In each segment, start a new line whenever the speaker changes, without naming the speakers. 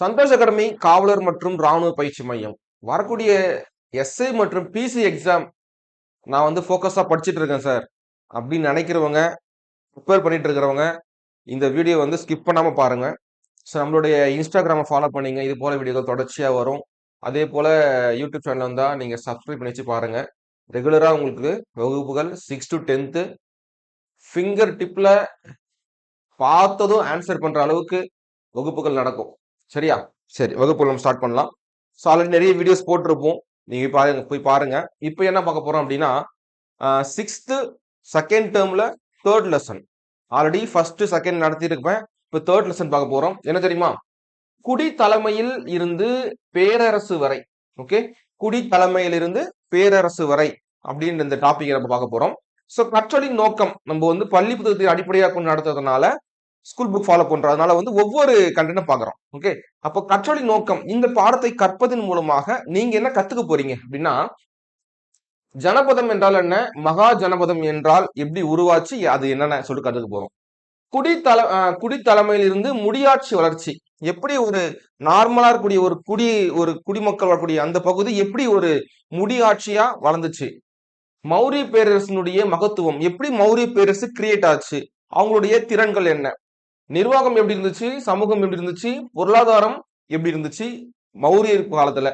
Santhosh academy காவலர் மற்றும் ராணுவ பயிற்சி மையம் வரக்கூடிய எஸ்ஐ மற்றும் பிசி எக்ஸாம் நான் வந்து ஃபோக்கஸா படிச்சுட்டு இருக்கேன் சார் அப்படின்னு நினைக்கிறவங்க, ப்ரிப்பேர் பண்ணிட்டு இருக்கிறவங்க இந்த வீடியோ வந்து ஸ்கிப் பண்ணாம பாருங்க. ஸோ நம்மளுடைய இன்ஸ்டாகிராமை ஃபாலோ பண்ணீங்க, இது போல வீடியோக்கள் தொடர்ச்சியா வரும். அதே போல யூடியூப் சேனல் வந்தா நீங்க சப்ஸ்கிரைப் பண்ணி வச்சு பாருங்க. ரெகுலரா உங்களுக்கு வகுப்புகள் 6 to 10th ஃபிங்கர் டிப்ல பார்த்ததும் ஆன்சர் பண்ற அளவுக்கு வகுப்புகள் நடக்கும். சரியா? சரி, வகுப்புகள் நம்ம ஸ்டார்ட் பண்ணலாம். ஸோ ஆல்ரெடி நிறைய வீடியோஸ் போட்டிருப்போம், நீங்க போய் பாருங்க. இப்போ என்ன பார்க்க போறோம் அப்படின்னா, 6th செகண்ட் டேர்ம்ல 3rd lesson. Already first second நடத்திருப்பேன். இப்போ 3rd லெசன் பார்க்க போறோம். என்ன தெரியுமா? குடி தலைமையில் இருந்து பேரரசு வரை. ஓகே, குடி தலைமையில் இருந்து பேரரசு வரை அப்படின்ற இந்த டாபிக் நம்ம பார்க்க போறோம். ஸோ கற்றலின் நோக்கம் நம்ம வந்து பள்ளி புத்தகத்தை அடிப்படையாக கொண்டு நடத்துறதுனால ஸ்கூல் புக் ஃபாலோ பண்றதுனால வந்து ஒவ்வொரு கண்டென்ட் பாக்குறோம். ஓகே, அப்போ கற்றலின் நோக்கம் இந்த பாடத்தை கற்பதன் மூலமாக நீங்க என்ன கத்துக்க போறீங்க அப்படின்னா, ஜனபதம் என்றால் என்ன, மகா ஜனபதம் என்றால் எப்படி உருவாச்சு, அது என்னன்னு சொல்லிட்டு கத்துக்க போறோம். குடித்தலைமையில் இருந்து முடியாட்சி வளர்ச்சி, எப்படி ஒரு நார்மலா இருக்கக்கூடிய ஒரு குடிமக்கள் வரக்கூடிய அந்த பகுதி எப்படி ஒரு முடியாட்சியா வளர்ந்துச்சு. மௌரிய பேரரசினுடைய மகத்துவம், எப்படி மௌரிய பேரரசு கிரியேட் ஆச்சு, அவங்களுடைய திறன்கள் என்ன, நிர்வாகம் எப்படி இருந்துச்சு, சமூகம் எப்படி இருந்துச்சு, பொருளாதாரம் எப்படி இருந்துச்சு மௌரியர் காலத்துல,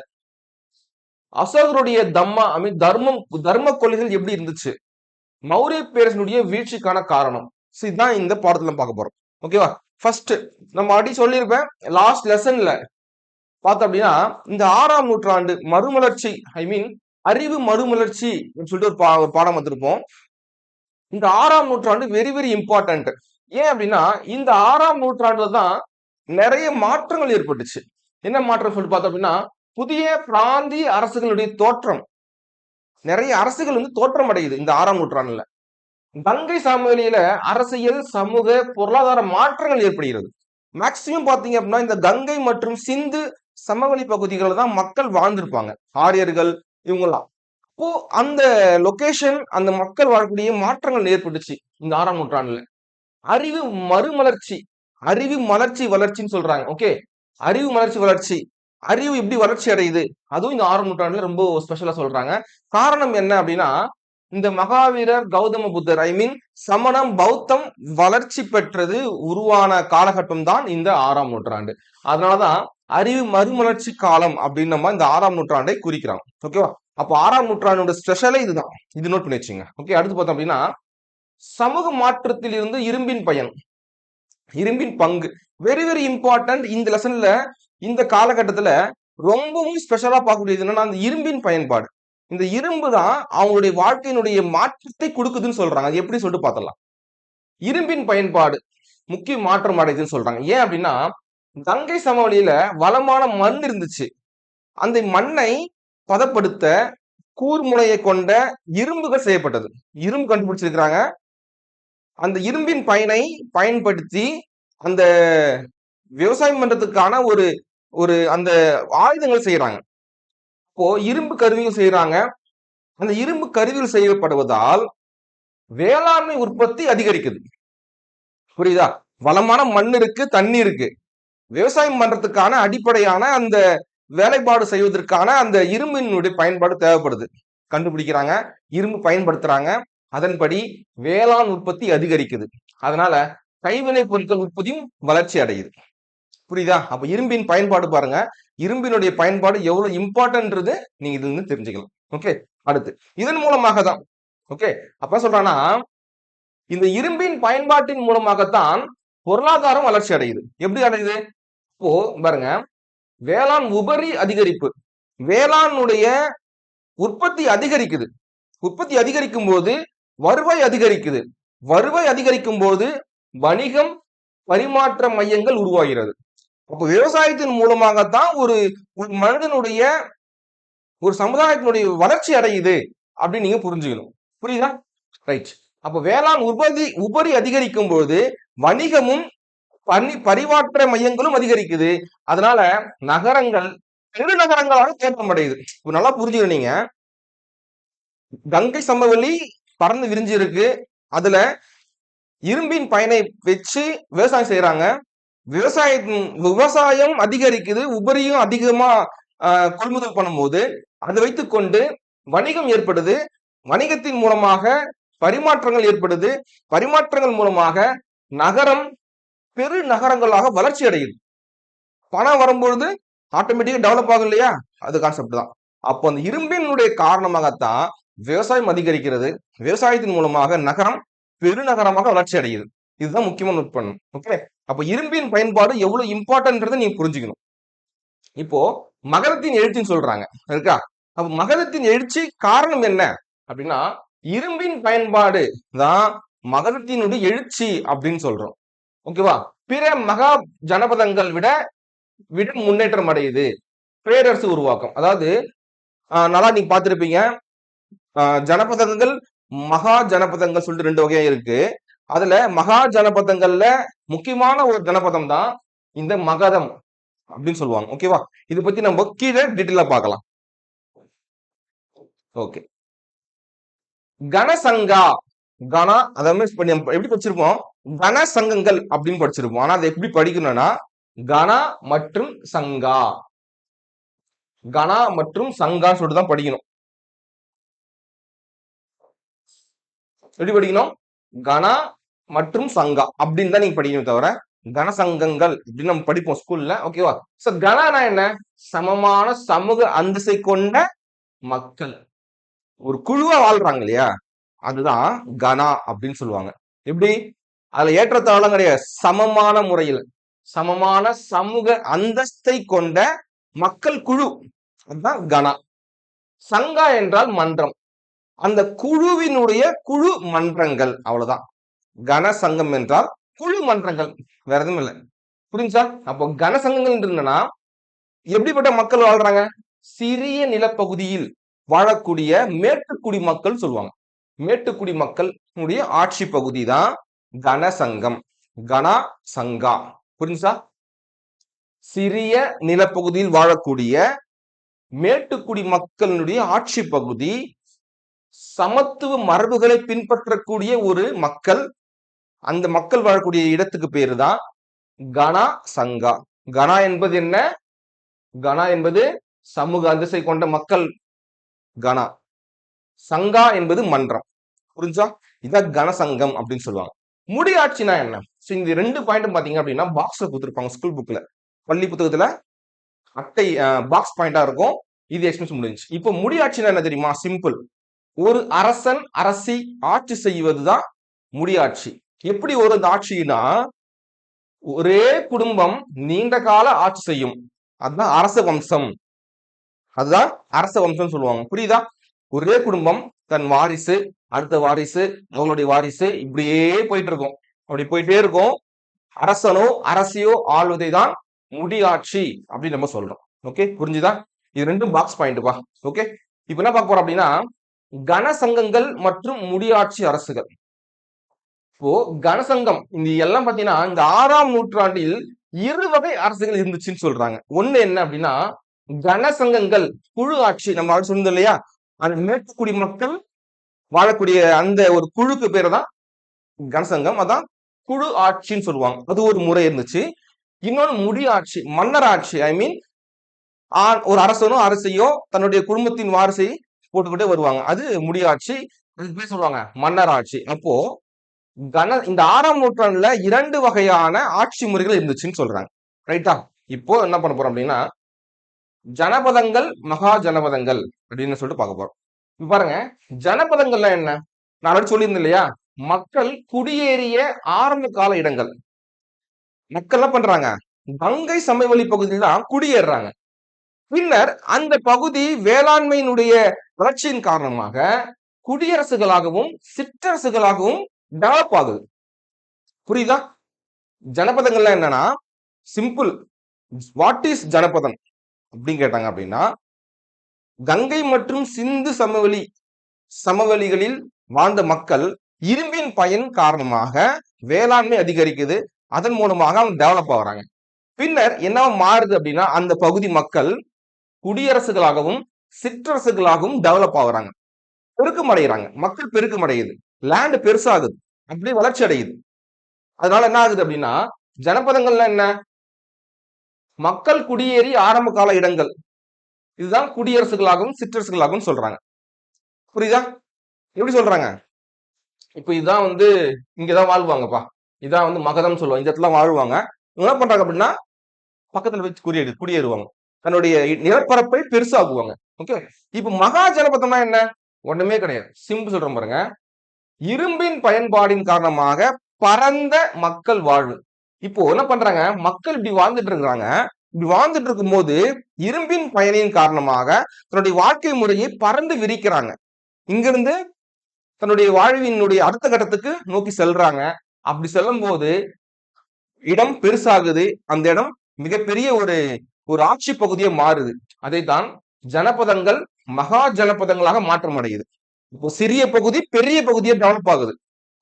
அசோகருடைய தர்ம கொள்கைகள் எப்படி இருந்துச்சு, மௌரிய பேரரசினுடைய வீழ்ச்சிக்கான காரணம். இதுதான் இந்த பாடத்துல பார்க்க போறோம். ஓகேவா? ஃபர்ஸ்ட் நம்ம அடி சொல்லியிருப்பேன் லாஸ்ட் லெசன்ல பார்த்தோம் அப்படின்னா, இந்த 6ஆம் நூற்றாண்டு மறுமலர்ச்சி, ஐ மீன் அறிவு மறுமலர்ச்சி சொல்லிட்டு ஒரு பாடம் வந்திருப்போம். இந்த 6ஆம் நூற்றாண்டு வெரி வெரி இம்பார்ட்டன்ட். ஏன் அப்படின்னா, இந்த 6ஆம் நூற்றாண்டுல தான் நிறைய மாற்றங்கள் ஏற்பட்டுச்சு. என்ன மாற்றம் சொல்லி பார்த்தோம் அப்படின்னா, புதிய பிராந்திய அரசுகளுடைய தோற்றம். நிறைய அரசுகள் வந்து தோற்றம் அடையுது இந்த 6ஆம் நூற்றாண்டுல. கங்கை சமவெளியில அரசியல், சமூக, பொருளாதார மாற்றங்கள் ஏற்படுகிறது. மேக்சிமம் பாத்தீங்க அப்படின்னா இந்த கங்கை மற்றும் சிந்து சமவெளி பகுதிகளில் தான் மக்கள் வாழ்ந்திருப்பாங்க, ஆரியர்கள் இவங்கெல்லாம். அப்போ அந்த லொகேஷன், அந்த மக்கள் வாழக்கூடிய மாற்றங்கள் ஏற்பட்டுச்சு இந்த 6ஆம் நூற்றாண்டுல. அறிவு மறுமலர்ச்சி, அறிவு மலர்ச்சி வளர்ச்சின்னு சொல்றாங்க. ஓகே, அறிவு மலர்ச்சி வளர்ச்சி, அறிவு எப்படி வளர்ச்சி அடையுது, அதுவும் இந்த 6ஆம் நூற்றாண்டுல ரொம்ப ஸ்பெஷலா சொல்றாங்க. காரணம் என்ன அப்படின்னா, இந்த மகாவீரர் கௌதம புத்தர், ஐ மீன் சமணம் பௌத்தம் வளர்ச்சி பெற்றது உருவான காலகட்டம் தான் இந்த 6ஆம் நூற்றாண்டு. அதனாலதான் அறிவு மறுமலர்ச்சி காலம் அப்படின்னு நம்ம இந்த 6ஆம் நூற்றாண்டை குறிக்கிறோம். ஓகேவா? அப்போ 6ஆம் நூற்றாண்டோட ஸ்பெஷலே இதுதான், இது நோட் பண்ணி வச்சுங்க. ஓகே, அடுத்து பார்த்தோம் அப்படின்னா, சமூக மாற்றத்தில் இருந்து இரும்பின் பயன், இரும்பின் பங்கு வெரி வெரி இம்பார்ட்டன்ட். இந்த லெசன்ல இந்த காலகட்டத்துல ரொம்பவும் ஸ்பெஷலா பார்க்கக்கூடியது என்னன்னா, அந்த இரும்பின் பயன்பாடு. இந்த இரும்பு தான் அவங்களுடைய வாழ்க்கையினுடைய மாற்றத்தை கொடுக்குதுன்னு சொல்றாங்க. அது எப்படி சொல்லிட்டு பார்த்தலாம். இரும்பின் பயன்பாடு முக்கிய மாற்றம் அடையுதுன்னு சொல்றாங்க. ஏன் அப்படின்னா, கங்கை சமவெளியில வளமான மண் இருந்துச்சு. அந்த மண்ணை பதப்படுத்த கூர்முனையை கொண்ட இரும்புகள் செய்யப்பட்டது. இரும்பு கண்டுபிடிச்சிருக்கிறாங்க. அந்த இரும்பின் பயனை பயன்படுத்தி அந்த விவசாயம் பண்றதுக்கான ஒரு ஒரு அந்த ஆயுதங்கள் செய்யறாங்க. இப்போ இரும்பு கருவிகள் செய்யறாங்க. அந்த இரும்பு கருவிகள் செய்யப்படுவதால் வேளாண்மை உற்பத்தி அதிகரிக்குது. புரியுதா? வளமான மண் இருக்கு, தண்ணி இருக்கு, விவசாயம் பண்றதுக்கான அடிப்படையான அந்த வேலைப்பாடு செய்வதற்கான அந்த இரும்பினுடைய பயன்பாடு தேவைப்படுது. கண்டுபிடிக்கிறாங்க, இரும்பு பயன்படுத்துறாங்க, அதன்படி வேளாண் உற்பத்தி அதிகரிக்குது. அதனால கைவினை பொருட்கள் உற்பத்தியும் வளர்ச்சி அடையுது. புரியுதா? அப்ப இரும்பின் பயன்பாடு பாருங்க, இரும்பினுடைய பயன்பாடு எவ்வளவு இம்பார்ட்டன்றது நீங்க இதுல இருந்து தெரிஞ்சுக்கலாம். ஓகே, அடுத்து இதன் மூலமாக தான், ஓகே, அப்ப சொல்றானா, இந்த இரும்பின் பயன்பாட்டின் மூலமாகத்தான் பொருளாதாரம் வளர்ச்சி அடையுது. எப்படி அடையுது? இப்போ பாருங்க, வேளாண் உபரி அதிகரிப்பு, வேளாண்னுடைய உற்பத்தி அதிகரிக்குது. உற்பத்தி அதிகரிக்கும் போது வருவாய் அதிகரிக்குது. வருவாய் அதிகரிக்கும் போது வணிகம், பரிமாற்ற மையங்கள் உருவாகிறது. அப்போ விவசாயத்தின் மூலமாகத்தான் ஒரு மனிதனுடைய ஒரு சமுதாயத்தினுடைய வளர்ச்சி அடையுது அப்படின்னு நீங்க புரிஞ்சுக்கணும். புரியுதா? ரைட். அப்ப வேளாண் உபரி அதிகரிக்கும் போது வணிகமும் பரிமாற்ற மையங்களும் அதிகரிக்குது. அதனால நகரங்கள் பெருநகரங்களாக தோற்றம் அடையுது. நல்லா புரிஞ்சுக்கணும் நீங்க. கங்கை சமவெளி பறந்து விரிஞ்சு இருக்கு. அதுல இரும்பின் பயனை வச்சு விவசாயம் செய்யறாங்க. விவசாயம் அதிகரிக்குது, உபரியும் அதிகமா கொள்முதல் பண்ணும்போது அதை வைத்துக்கொண்டு வணிகம் ஏற்படுது, வணிகத்தின் மூலமாக பரிமாற்றங்கள் ஏற்படுது, பரிமாற்றங்கள் மூலமாக நகரம் பெரு நகரங்களாக வளர்ச்சி அடையுது. பணம் வரும்பொழுது ஆட்டோமேட்டிக்கா டெவலப் ஆகும் இல்லையா, அது கான்செப்ட் தான். அப்போ அந்த இரும்பினுடைய காரணமாகத்தான் விவசாயம் அதிகரிக்கிறது, விவசாயத்தின் மூலமாக நகரம் பெருநகரமாக வளர்ச்சி அடையுது. இதுதான் முக்கியமான நோட் பண்ணணும். ஓகே, அப்ப இரும்பின் பயன்பாடு எவ்வளவு இம்பார்ட்டன்ட்ன்றதை நீங்க புரிஞ்சுக்கணும். இப்போ மகரத்தின் எழுச்சின்னு சொல்றாங்க இருக்கா, அப்ப மகரத்தின் எழுச்சி காரணம் என்ன அப்படின்னா இரும்பின் பயன்பாடு தான் மகரத்தினுடைய எழுச்சி அப்படின்னு சொல்றோம். ஓகேவா, பிற மகா ஜனபதங்கள் விட முன்னேற்றம் அடையுது, பேரரசு உருவாக்கம். அதாவது நல்லா நீங்க பார்த்திருப்பீங்க, ஜனபதங்கள் மகா ஜனபதங்கள் சொல்லிட்டு 2 வகையா இருக்கு. அதுல மகா ஜனபதங்கள்ல முக்கியமான ஒரு ஜனபதம் தான் இந்த மகதம் அப்படின்னு சொல்லுவாங்க. ஓகேவா, இதை பத்தி நம்ம கீழே டீட்டெயிலா பார்க்கலாம். ஓகே, கனசங்கா, கன அதாவது எப்படி படிச்சிருப்போம், கனசங்கங்கள் அப்படின்னு படிச்சிருப்போம். ஆனா அதை எப்படி படிக்கணும்னா கன மற்றும் சங்கா, கனா மற்றும் சங்கான்னு சொல்லிட்டு தான் படிக்கணும். எப்படி படிக்கணும், கனா மற்றும் சங்கா அப்படின்னு தான் நீங்க படிக்கணும், தவிர கனசங்கங்கள் அப்படின்னு நம்ம படிப்போம் ஸ்கூல்ல. ஓகேவா, சோ கனானா என்ன, சமமான சமூக அந்தஸ்தை கொண்ட மக்கள், ஒரு குழுவா வாழ்றாங்க இல்லையா, அதுதான் கனா அப்படின்னு சொல்லுவாங்க. எப்படி, அதுல ஏற்றத்தாழ்வும் கிடையாது, சமமான முறையில் சமமான சமூக அந்தஸ்தை கொண்ட மக்கள் குழு, அதுதான் கனா. சங்கா என்றால் மன்றம், அந்த குழுவினுடைய குழு மன்றங்கள், அவ்வளவுதான். கனசங்கம் என்றால் குழு மன்றங்கள், வேற எதுவும் இல்லை. புரிஞ்சா, அப்போ கனசங்கங்கள் என்னன்னா எப்படிப்பட்ட மக்கள் வாழ்றாங்க, சிறிய நிலப்பகுதியில் வாழக்கூடிய மேட்டுக்குடி மக்கள் சொல்லுவாங்க. மேட்டுக்குடி மக்கள் ஆட்சி பகுதி தான் கனசங்கம், கனா சங்கா. புரிஞ்சா, சிறிய நிலப்பகுதியில் வாழக்கூடிய மேட்டுக்குடி மக்களுடைய ஆட்சி பகுதி, சமத்துவ மரபுகளை பின்பற்றக்கூடிய ஒரு மக்கள், அந்த மக்கள் வாழக்கூடிய இடத்துக்கு பேரு தான் கனா சங்கா. கனா என்பது என்ன, கனா என்பது சமூக அந்தஸ்தை கொண்ட மக்கள் கனா, சங்கா என்பது மன்றம். புரிஞ்சா, இதான் கனசங்கம் அப்படின்னு சொல்லுவாங்க. முடியாட்சினா என்ன, இந்த 2 பாயிண்ட் பாத்தீங்க அப்படின்னா பாக்ஸ்ல கொடுத்துருப்பாங்க ஸ்கூல் புக்ல, பள்ளி புத்தகத்துல அட்டை பாக்ஸ் பாயிண்டா இருக்கும். இது எக்ஸ்பிளேஷன் முடிஞ்சு. இப்போ முடியாட்சினா என்ன தெரியுமா, சிம்பிள், ஒரு அரசன் அரசி ஆட்சி செய்வதுதான் முடியாட்சி. எப்படி ஒரு ஆட்சினா ஒரே குடும்பம் நீண்ட கால ஆட்சி செய்யும், அதுதான் அரச வம்சம், அதுதான் அரச வம்சம் சொல்லுவாங்க. புரியுதா, ஒரே குடும்பம் தன் வாரிசு அடுத்த வாரிசு அவங்களுடைய வாரிசு இப்படியே போயிட்டு இருக்கும், அப்படி போயிட்டே இருக்கும். அரசனோ அரசியோ ஆள்வதை தான் முடியாட்சி அப்படின்னு நம்ம சொல்றோம். ஓகே, புரிஞ்சுதா, இது 2 பாக்ஸ் பாயிண்ட்பா. ஓகே, இப்ப என்ன பார்க்க போறோம் அப்படின்னா கனசங்கங்கள் மற்றும் முடியாட்சி அரசுகள். இப்போ கனசங்கம் இந்த எல்லாம் பாத்தீங்கன்னா இந்த 6ஆம் நூற்றாண்டில் 2 வகை அரசுகள் இருந்துச்சுன்னு சொல்றாங்க. ஒண்ணு என்ன அப்படின்னா கனசங்கங்கள், குழு ஆட்சி, நம்ம ஆட்சி சொன்னோம் இல்லையா, அந்த மேட்டுக்குடி மக்கள் வாழக்கூடிய அந்த ஒரு குழுக்கு பேரு தான் கனசங்கம், அதான் குழு ஆட்சின்னு சொல்லுவாங்க. அது ஒரு முறை இருந்துச்சு. இன்னொன்னு முடியாட்சி, மன்னர் ஆட்சி. ஐ மீன் ஒரு அரசனோ அரசியோ தன்னுடைய குடும்பத்தின் வாரிசை போட்டுக்கிட்டே வருவாங்க, அது முடியாட்சி. சொல்லுவாங்க மன்னர் ஆட்சி. அப்போ இந்த 6ஆம் நூற்றாண்டுல 2 வகையான ஆட்சி முறைகள் இருந்துச்சுன்னு சொல்றாங்க. ரைட்டா, இப்போ என்ன பண்ண போறோம் அப்படின்னா ஜனபதங்கள் மகா ஜனபதங்கள் அப்படின்னு சொல்லிட்டு பார்க்க போறோம். பாருங்க, ஜனபதங்கள்லாம் என்ன, நான் சொல்லியிருந்தேன் இல்லையா, மக்கள் குடியேறிய ஆரம்ப கால இடங்கள். மக்கள் என்ன பண்றாங்க, கங்கை சமவெளி பகுதியில் தான் குடியேறாங்க. பின்னர் அந்த பகுதி வேளாண்மையினுடைய வளர்ச்சியின் காரணமாக குடியரசுகளாகவும் சிற்றரசுகளாகவும் டெவலப் ஆகுது. புரியுதா, ஜனபதங்கள்லாம் என்னன்னா சிம்பிள், வாட் இஸ் ஜனபதம் அப்படின்னு கேட்டாங்க அப்படின்னா கங்கை மற்றும் சிந்து சமவெளிகளில் வாழ்ந்த மக்கள் இரும்பின் பயன் காரணமாக வேளாண்மை அதிகரிக்குது, அதன் மூலமாக அவங்க டெவலப் ஆகுறாங்க. பின்னர் என்ன மாறுது அப்படின்னா அந்த பகுதி மக்கள் குடியரசுகளாகவும் சிற்றரசுகளாகவும் டெவலப் ஆகுறாங்க, பெருக்கம் அடைகிறாங்க, மக்கள் பெருக்கம் அடையுது, லேண்ட் பெருசாகுது, அப்படியே வளர்ச்சி அடையுது. அதனால என்ன ஆகுது அப்படின்னா ஜனபதங்கள்ல என்ன? மக்கள் குடியேறி ஆரம்ப கால இடங்கள். இதுதான் குடியரசுகளாகவும் சிற்றரசுகளாகவும் சொல்றாங்க. புரியுதா? எப்படி சொல்றாங்க? இப்ப இதுதான் இங்கதான் வாழ்வாங்கப்பா. இதான் மகதம் சொல்லுவாங்க. இந்த இடத்துல வாழ்வாங்க. என்ன பண்றாங்க அப்படின்னா பக்கத்துல வச்சு குடியேறுவாங்க. தன்னுடைய நிலப்பரப்பை பெருசாக்குவாங்க. ஓகே. இப்ப மகா ஜனபதம்னா என்ன? ஒண்ணுமே கிடையாது. சிம்பிள் சொல்றேன் பாருங்க. இரும்பின் பயன்பாடின் காரணமாக பரந்த மக்கள் வாழ்வு. இப்போ என்ன பண்றாங்க? மக்கள் இப்படி வாழ்ந்துட்டு இருக்கிறாங்க. இப்படி வாழ்ந்துட்டு இருக்கும் போது இரும்பின் பயனின் காரணமாக தன்னுடைய வாழ்க்கை முறையை பறந்து விரிக்கிறாங்க. இங்கிருந்து தன்னுடைய வாழ்வினுடைய அடுத்த கட்டத்துக்கு நோக்கி செல்றாங்க. அப்படி செல்லும் போது இடம் பெருசாகுது. அந்த இடம் மிகப்பெரிய ஒரு ஆட்சி பகுதியை மாறுது. அதைத்தான் ஜனபதங்கள் மகா ஜனபதங்களாக மாற்றம் அடையுது. இப்போ சிறிய பகுதி பெரிய பகுதியை டெவலப் ஆகுது.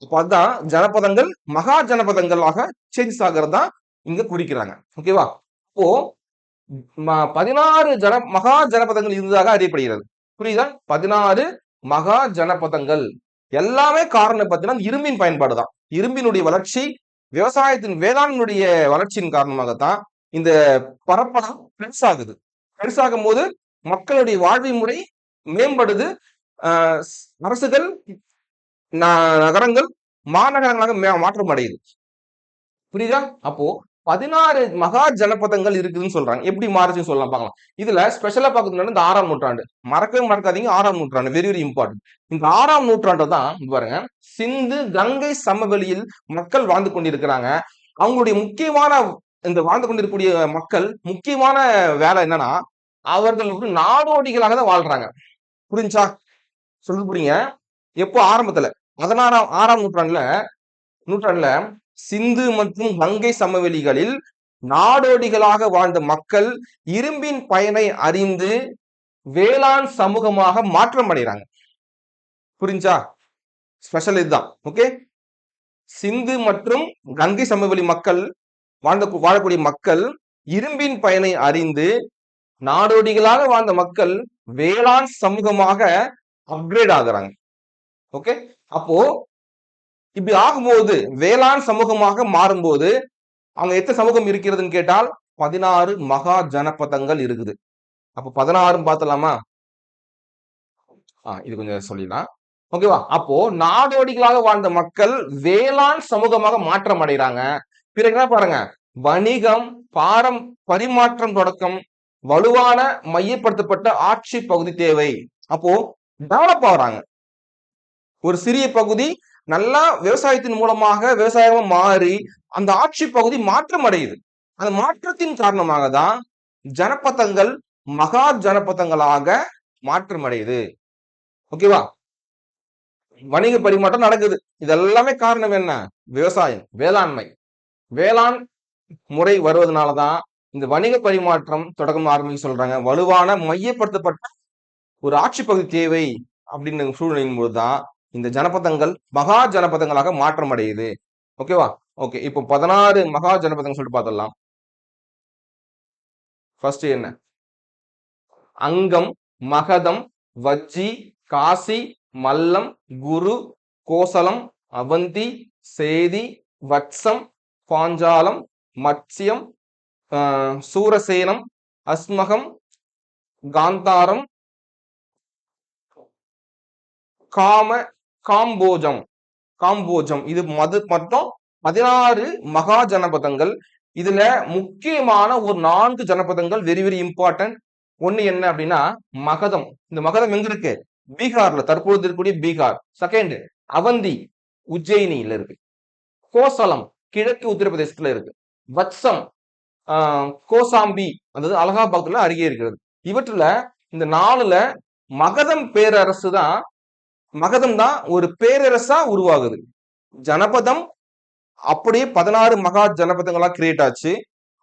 இப்போ அதுதான் ஜனபதங்கள் மகா ஜனபதங்களாக சேஞ்ச் ஆகிறதா இங்க குறிக்கிறாங்க. ஓகேவா? இப்போ 16 மகா ஜனபதங்கள் இருந்ததாக அறியப்படுகிறது. புரியுதா? 16 மகா ஜனபதங்கள் எல்லாமே காரணம் பார்த்தீங்கன்னா இரும்பின் பயன்பாடு தான். இரும்பினுடைய வளர்ச்சி, விவசாயத்தின் வேளாண்மையுடைய வளர்ச்சியின் காரணமாகத்தான் இந்த பரப்பளம் பெருசாகுது. பெருசாகும் போது மக்களுடைய வாழ்வை முறை மேம்படுது. அரசுகள் நகரங்கள் மாநகரங்களாக மாற்றம் அடையுது. புரியுதா? அப்போ 16 மகா ஜனபதங்கள் இருக்குதுன்னு சொல்றாங்க. எப்படி மாறுச்சுன்னு சொல்லலாம் பார்க்கலாம். இதுல ஸ்பெஷலா பார்க்கறது இந்த 6ஆம் நூற்றாண்டு. மறக்கவே மறக்காதீங்க, 6ஆம் நூற்றாண்டு வெரி வெரி இம்பார்ட்டன்ட். இந்த 6ஆம் நூற்றாண்டு தான் பாருங்க, சிந்து கங்கை சமவெளியில் மக்கள் வாழ்ந்து கொண்டிருக்கிறாங்க. அவங்களுடைய முக்கியமான இந்த வாழ்ந்து கொண்டிருக்கக்கூடிய மக்கள் முக்கியமான வேலை என்னன்னா, அவர்கள் நாடோடிகளாக தான் வாழ்றாங்க. புரிஞ்சா? சொல்ல புரியுங்க. எப்போ ஆரம்பத்துல 6ஆம் நூற்றாண்டுல சிந்து மற்றும் கங்கை சமவெளிகளில் நாடோடிகளாக வாழ்ந்த மக்கள் இரும்பின் பயனை அறிந்து வேளாண் சமூகமாக மாற்றம் அடைகிறாங்க. புரிஞ்சா? ஸ்பெஷல் இதுதான். ஓகே. சிந்து மற்றும் கங்கை சமவெளி மக்கள் வாழக்கூடிய மக்கள் இரும்பின் பயனை அறிந்து நாடோடிகளாக வாழ்ந்த மக்கள் வேளாண் சமூகமாக அப்கிரேட் ஆகுறாங்க. ஓகே. அப்போ இப்படி ஆகும்போது வேளாண் சமூகமாக மாறும்போது அங்க எத்தனை சமூகம் இருக்கிறதுன்னு கேட்டால் 16 மகா ஜனபதங்கள் இருக்குது. அப்ப 16 பார்த்தலாமா? இது கொஞ்சம் சொல்லிடலாம். ஓகேவா? அப்போ நாடோடிகளாக வாழ்ந்த மக்கள் வேளாண் சமூகமாக மாற்றம் அடைகிறாங்க. பிறகு என்ன பாருங்க, வணிகம், பரிமாற்றம் தொடக்கம், வலுவான மையப்படுத்தப்பட்ட ஆட்சி பகுதி தேவை. அப்போ டெவலப் ஆகுறாங்க. ஒரு சிறிய பகுதி நல்லா விவசாயத்தின் மூலமாக விவசாயமா மாறி அந்த ஆட்சி பகுதி மாற்றம் அடையுது. அந்த மாற்றத்தின் காரணமாக தான் ஜனபதங்கள் மகா ஜனபதங்களாக மாற்றம் அடையுது. ஓகேவா? வணிக பரிமாற்றம் நடக்குது. இது எல்லாமே காரணம் என்ன? விவசாயம், வேளாண் முறை வருவதனாலதான் இந்த வணிக பரிமாற்றம் தொடக்கம் ஆரம்பிக்க சொல்றாங்க. வலுவான மையப்படுத்தப்பட்ட ஒரு ஆட்சி பகுதி தேவை அப்படின்னு சூழ்நிலையின் போதுதான் இந்த ஜனபதங்கள் மகா ஜனபதங்களாக மாற்றம் அடையுது. ஓகேவா? ஓகே. இப்போ 16 மகா ஜனபதங்கள் சொல்லிட்டு பார்த்தலாம். ஃபர்ஸ்ட் என்ன? அங்கம், மகதம், வஜ்ஜி, காசி, மல்லம், குரு, கோசலம், அவந்தி, சேதி, வத்சம், பாஞ்சாலம், மத்ஸ்யம், சூரசேனம், அஸ்மகம், காந்தாரம், காம்போஜம் இது மொத்தம் 16 மகா ஜனபதங்கள். இதுல முக்கியமான ஒரு 4 ஜனபதங்கள் வெரி வெரி இம்பார்ட்டன்ட். ஒண்ணு என்ன அப்படின்னா மகதம். இந்த மகதம் எங்க இருக்கு? பீகார்ல, தற்பொழுது இருக்கக்கூடிய பீகார். செகண்ட் அவந்தி, உஜ்ஜயினியில இருக்கு. கோசலம் கிழக்கு உத்தரப்பிரதேசத்துல இருக்கு. வத்சம் கோசாம்பி, அதாவது அலகாபாத்ல அருகே இருக்கிறது. இவற்றுல இந்த 4ல மகதம் தான் ஒரு பேரரசா உருவாகுது. ஜனபதம் அப்படியே 16 மகா ஜனபதங்களா கிரியேட் ஆச்சு.